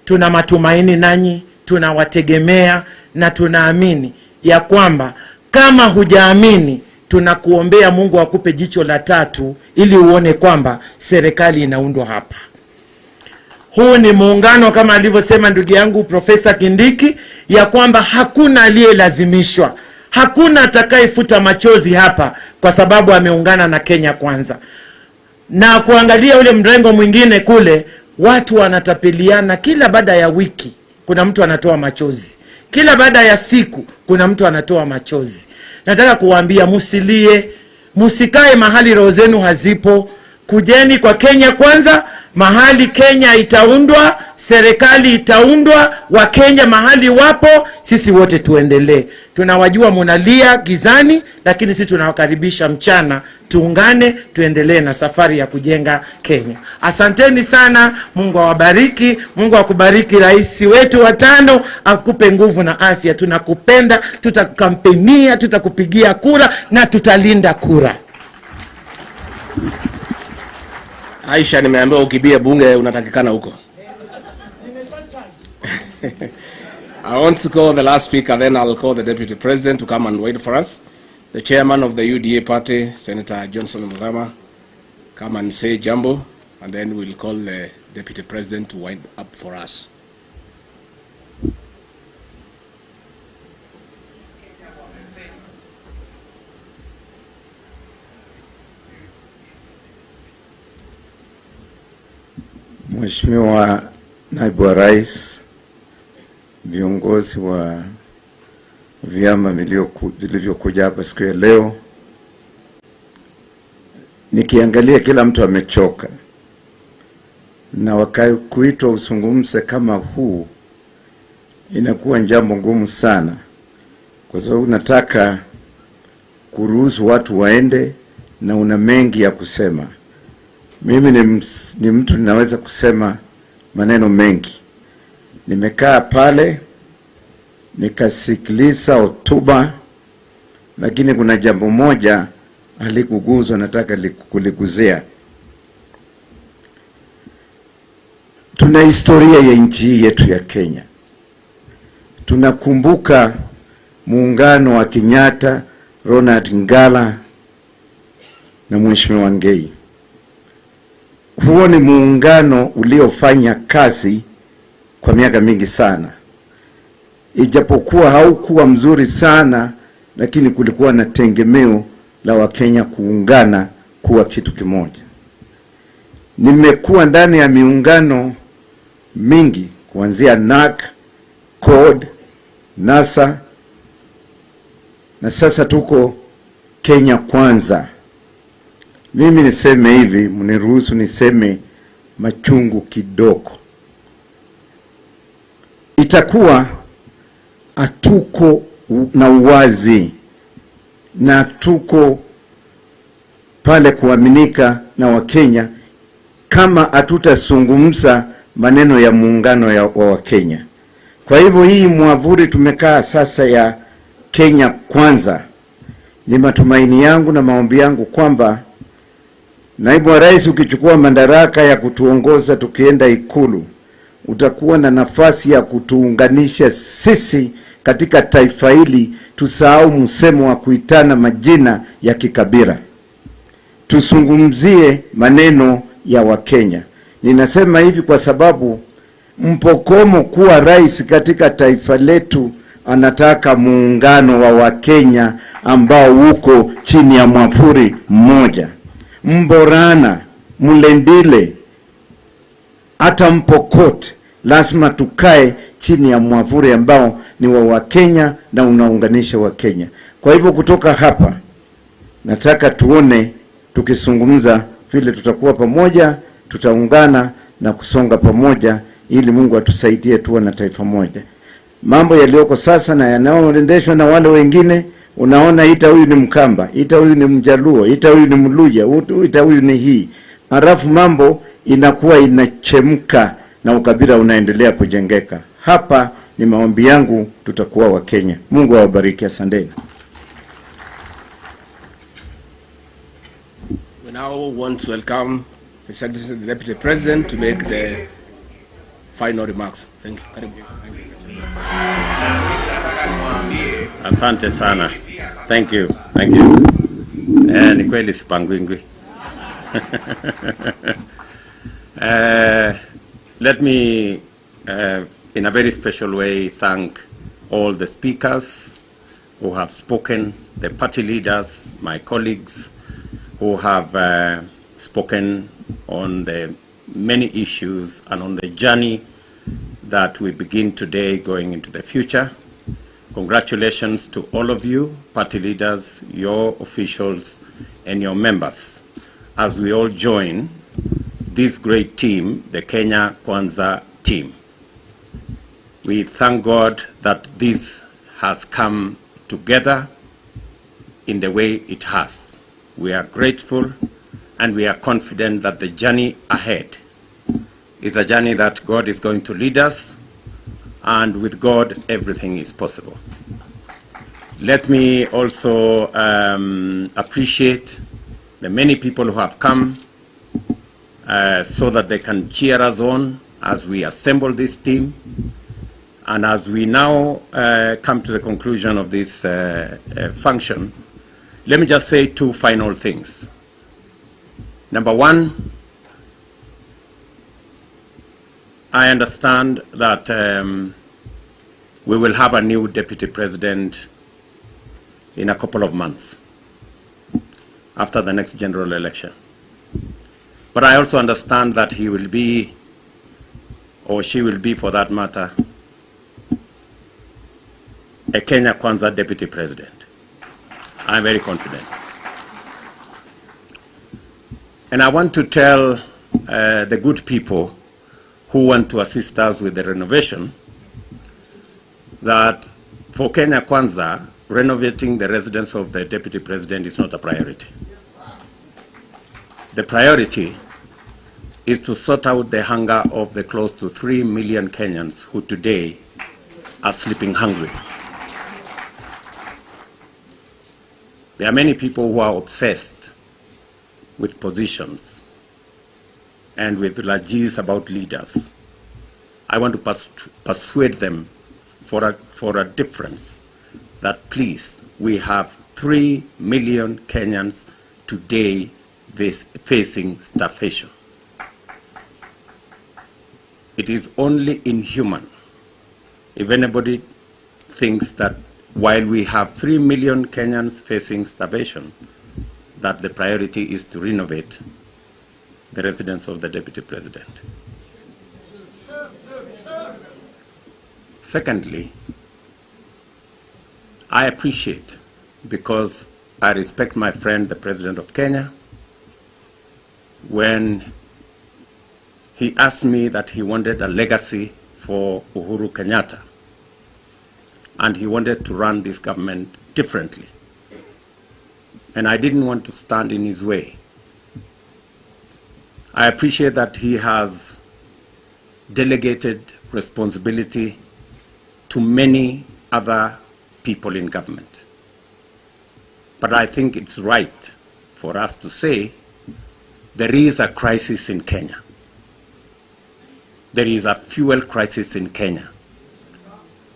Tuna matumaini nanyi, tunawategemea na tunaamini ya kwamba kama hujaamini tunakuombea Mungu akupe jicho la 3 ili uone kwamba serikali inaundwa hapa. Huu ni muungano kama alivyosema ndugu yangu Profesa Kindiki ya kwamba hakuna aliyelazimishwa. Hakuna atakayefuta machozi hapa kwa sababu ameungana na Kenya Kwanza. Na kuangalia ule mrengo mwingine kule, watu wanatapeliana kila baada ya wiki kuna mtu anatoa machozi. Kila baada ya siku kuna mtu anatoa machozi. Nataka kuwaambia musilie, musikae mahali roho zenu hazipo. Kujeni kwa Kenya Kwanza, mahali Kenya itaundwa, serikali itaundwa, wa Kenya mahali wapo, sisi wote tuendelee. Tunawajua munalia gizani, lakini sisi tunawakaribisha mchana, tuungane, tuendelee na safari ya kujenga Kenya. Asanteni sana, Mungu awabariki, Mungu akubariki rais wetu wa 5, akupe nguvu na afya. Tunakupenda, tutakampenia, tutakupigia kura na tutalinda kura. Aisha, nimeambiwa ukibie bunge unatakikana huko. I want to call the last speaker, then I'll call the Deputy President to come and wait for us. The Chairman of the UDA party, Senator Johnson Mugama, come and say jambo, and then we'll call the Deputy President to wind up for us. Mheshimiwa Naibu wa Rais, viongozi wa vyama vilivyokuja hapa siku ya leo. Nikiangalia kila mtu amechoka, na wakakuitwa usungumze kama huu inakuwa jambo ngumu sana, kwa sababu nataka kuruhusu watu waende na una mengi ya kusema. Mimi ni mtu ninaweza kusema maneno mengi. Nimekaa pale nikasikiliza hotuba, lakini kuna jambo moja alikuguzwa nataka kuliguzia. Tuna historia ya nchi yetu ya Kenya. Tunakumbuka muungano wa Kenyatta, Ronald Ngala na Mheshimiwa Ngei. Huo ni muungano uliofanya kazi kwa miaka mingi sana. Ijapokuwa haukuwa mzuri sana, lakini kulikuwa na tegemeo la Wakenya kuungana kuwa kitu kimoja. Nimekuwa ndani ya miungano mingi kuanzia NAK, CORD, NASA, na sasa tuko Kenya Kwanza. Mimi niseme hivi, mniruhusu niseme machungu kidogo. Itakuwa hatuko na uwazi na tuko pale kuaminika na Wakenya kama hatutazungumza maneno ya muungano wa Wakenya. Kwa hivyo hii mwavuli tumekaa sasa ya Kenya Kwanza, ni matumaini yangu na maombi yangu kwamba naibu wa rais ukichukua madaraka ya kutuongoza tukienda Ikulu, utakuwa na nafasi ya kutuunganisha sisi katika taifa hili, tusahau msemo wa kuitana majina ya kikabila. Tusungumzie maneno ya Wakenya. Ninasema hivi kwa sababu Mpokomo kuwa rais katika taifa letu anataka muungano wa Wakenya ambao uko chini ya mwavuli mmoja. Mborana, Mlendile, hata Mpokot, lazima tukae chini ya mwavuli ambao ni wa Wakenya na unaunganisha Wakenya. Kwa hivyo kutoka hapa nataka tuone tukizungumza vile tutakuwa pamoja, tutaungana na kusonga pamoja ili Mungu atusaidie tuwe na taifa moja. Mambo yaliyoko sasa na yanayoendeshwa na wale wengine, unaona ita huyu ni Mkamba, ita huyu ni Mjaluo, ita huyu ni Mluya, ita huyu ni hii. Halafu mambo inakuwa inachemka na ukabila unaendelea kujengeka. Hapa ni maombi yangu tutakuwa Wakenya. Mungu awabariki, asanteni. We now want to welcome His Excellency the Deputy President to make the final remarks. Thank you. Asante sana. Thank you. Thank you. Ni kweli sipangwingwi. Let me in a very special way thank all the speakers who have spoken, the party leaders, my colleagues who have spoken on the many issues and on the journey that we begin today going into the future. Congratulations to all of you, party leaders, your officials, and your members, as we all join this great team, the Kenya Kwanza team. We thank God that this has come together in the way it has. We are grateful and we are confident that the journey ahead is a journey that God is going to lead us, and with God everything is possible. Let me also appreciate the many people who have come so that they can cheer us on as we assemble this team. And as we now come to the conclusion of this function, let me just say two final things. Number one, I understand that we will have a new deputy president in a couple of months after the next general election. But I also understand that he will be, or she will be for that matter, a Kenya Kwanza deputy president. I'm very confident. And I want to tell the good people who want to assist us with the renovation that for Kenya Kwanza, renovating the residence of the deputy president is not a priority. The priority is to sort out the hunger of the close to 3 million Kenyans who today are sleeping hungry. There are many people who are obsessed with positions and with lages about leaders. I want to persuade them for a difference, that please, we have 3 million Kenyans today facing starvation. It is only inhuman if anybody thinks that while we have 3 million Kenyans facing starvation, that the priority is to renovate the residence of the deputy president. Secondly, I appreciate, because I respect my friend, the President of Kenya, when he asked me that he wanted a legacy for Uhuru Kenyatta, and he wanted to run this government differently. And I didn't want to stand in his way. I appreciate that he has delegated responsibility to many other people in government. But I think it's right for us to say there is a crisis in Kenya. There is a fuel crisis in Kenya.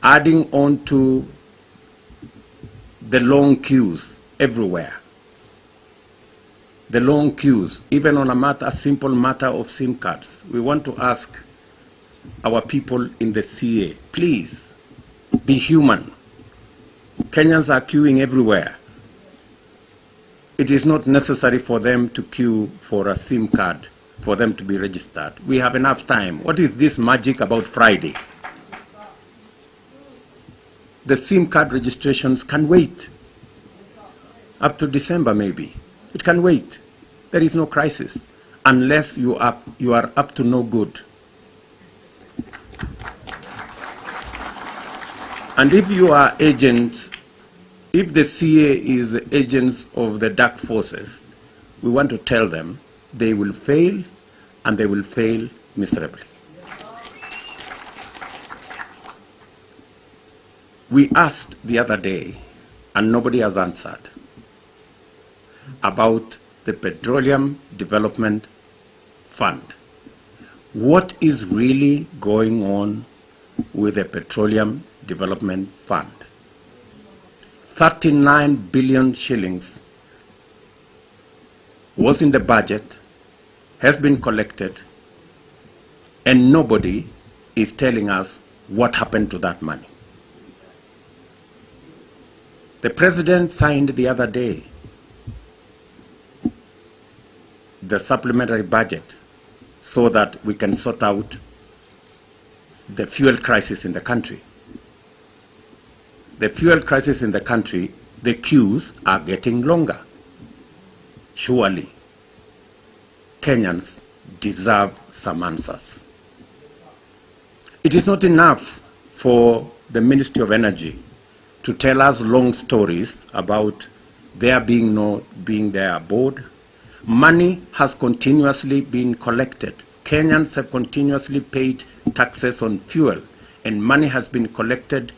Adding on to the long queues everywhere. The long queues, even on a simple matter of SIM cards. We want to ask our people in the CA, please, be human. Kenyans are queuing everywhere. It is not necessary for them to queue for a SIM card, for them to be registered. We have enough time. What is this magic about Friday? The SIM card registrations can wait. Up to December, maybe. It can wait. There is no crisis unless you are up to no good. And if you are agents, if the CA is agents of the dark forces, we want to tell them they will fail, and they will fail miserably. We asked the other day, and nobody has answered, about the Petroleum Development Fund. What is really going on with the Petroleum Development Fund? 39 billion shillings was in the budget, has been collected, and nobody is telling us what happened to that money. The president signed the other day the supplementary budget so that we can sort out the fuel crisis in the country. The fuel crisis in the country, the queues are getting longer. Surely, Kenyans deserve some answers. It is not enough for the Ministry of Energy to tell us long stories about there being their board. Money has continuously been collected. Kenyans have continuously paid taxes on fuel, and money has been collected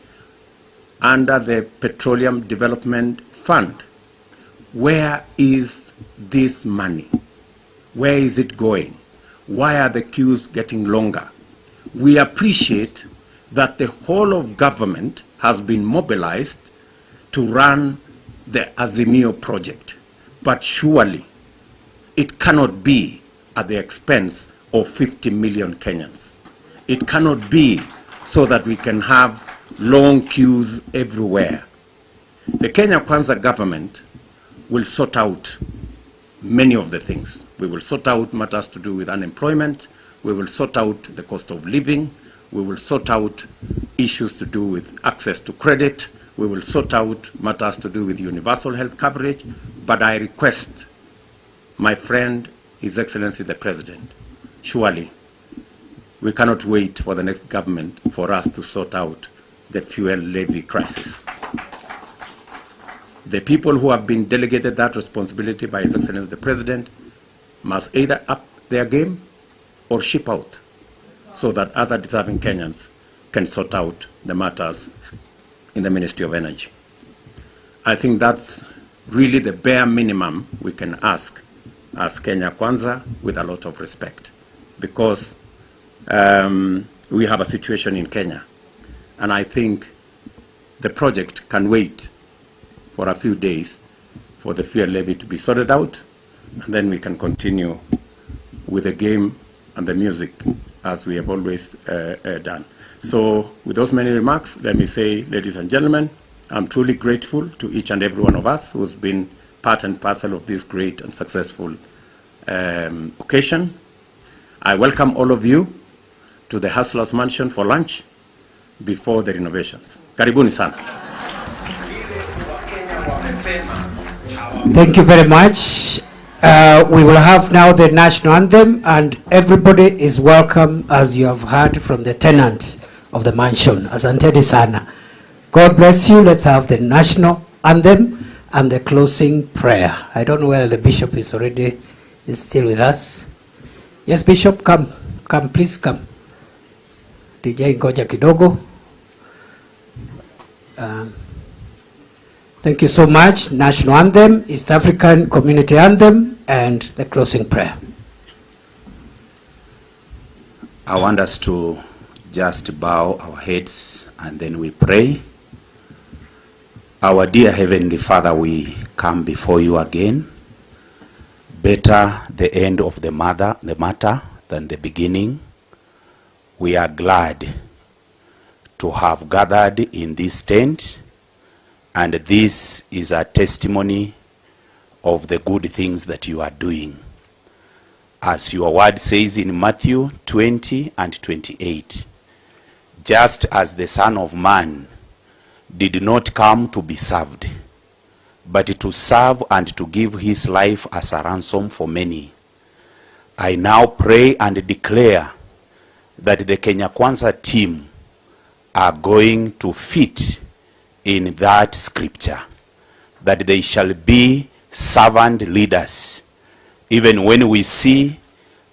under the Petroleum Development Fund. Where is this money? Where is it going? Why are the queues getting longer? We appreciate that the whole of government has been mobilized to run the Azimio project, but surely it cannot be at the expense of 50 million Kenyans. It cannot be so that we can have long queues everywhere. The Kenya Kwanza government will sort out many of the things. We will sort out matters to do with unemployment. We will sort out the cost of living. We will sort out issues to do with access to credit. We will sort out matters to do with universal health coverage, but I request my friend, His Excellency the President, surely we cannot wait for the next government for us to sort out the fuel levy crisis. The people who have been delegated that responsibility by His Excellency the President must either up their game or ship out so that other deserving Kenyans can sort out the matters in the Ministry of Energy. I think that's really the bare minimum we can ask as Kenya Kwanza, with a lot of respect, because we have a situation in Kenya, and I think the project can wait for a few days for the fuel levy to be sorted out, and then we can continue with the game and the music as we have always done. So with those many remarks, let me say, ladies and gentlemen, I'm truly grateful to each and every one of us who's been part and parcel of this great and successful occasion. I welcome all of you to the Hustlers Mansion for lunch before the renovations. Karibuni sana. Thank you very much. We will have now the national anthem, and everybody is welcome, as you have heard from the tenants of the mansion. Asanteni sana. God bless you. Let's have the national anthem and the closing prayer. I don't know whether the bishop is still with us. Yes, Bishop, come, please come. DJ ngoja kidogo. Thank you so much. National anthem, East African community anthem, and the closing prayer. I want us to just bow our heads and then we pray. Our dear Heavenly Father, we come before you again. Better the end of the matter than the beginning. We are glad to have gathered in this tent, and this is a testimony of the good things that you are doing. As your word says in Matthew 20 and 28, just as the Son of Man did not come to be served, but to serve and to give his life as a ransom for many. I now pray and declare that the Kenya Kwanza team are going to fit in that scripture, that they shall be servant leaders. Even when we see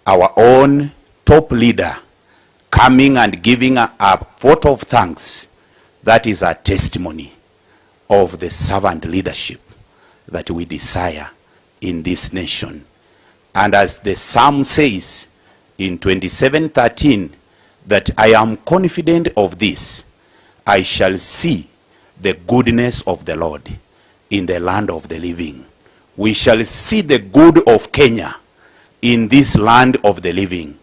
our own top leader coming and giving a vote of thanks, that is a testimony of the servant leadership that we desire in this nation. And as the Psalm says in 27:13, that I am confident of this, I shall see the goodness of the Lord in the land of the living. We shall see the good of Kenya in this land of the living.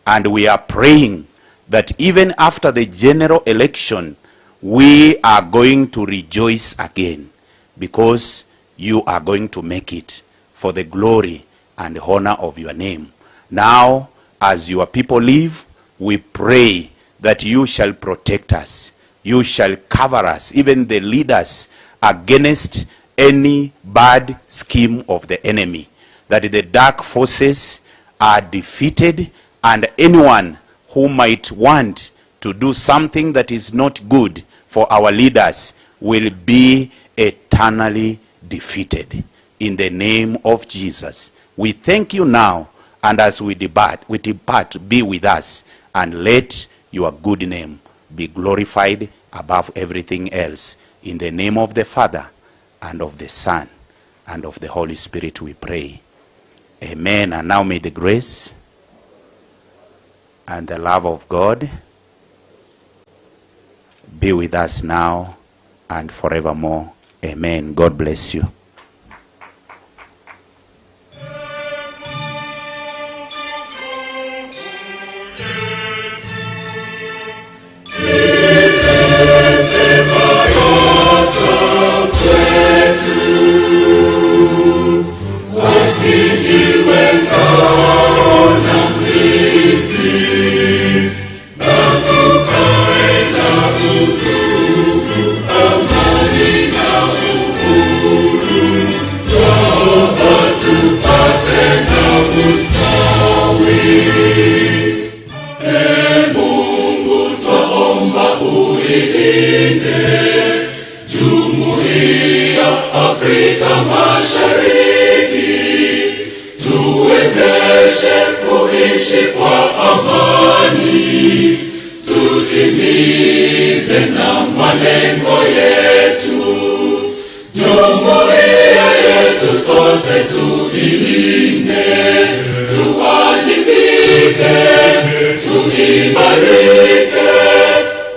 And we are praying that even after the general election, we are going to rejoice again, because you are going to make it for the glory and honor of your name. Now, as your people live, we pray that you shall protect us. You shall cover us, even the leaders, against any bad scheme of the enemy, that the dark forces are defeated, and anyone who might want to do something that is not good for our leaders will be eternally defeated. In the name of Jesus, we thank you now, and as we depart, be with us, and let your good name be glorified above everything else. In the name of the Father, and of the Son, and of the Holy Spirit we pray. Amen. And now may the grace and the love of God be with us now and forevermore. Amen. God bless you. Amani tuilinde Jumuiya Afrika Mashariki, tuwezeshe kuishi kwa amani, tutimize na malengo yetu. Jumuiya yetu sote tuilinde, tuwajibike, tuimarike,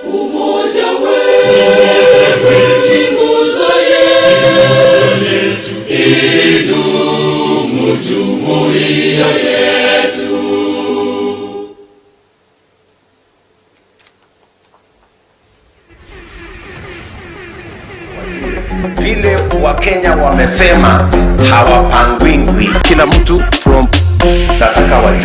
umoja wetu ni nguzo yetu, idumu jumuiya yetu. Vile Wakenya wamesema hawapangwingwi, kila mtu from nataka wajue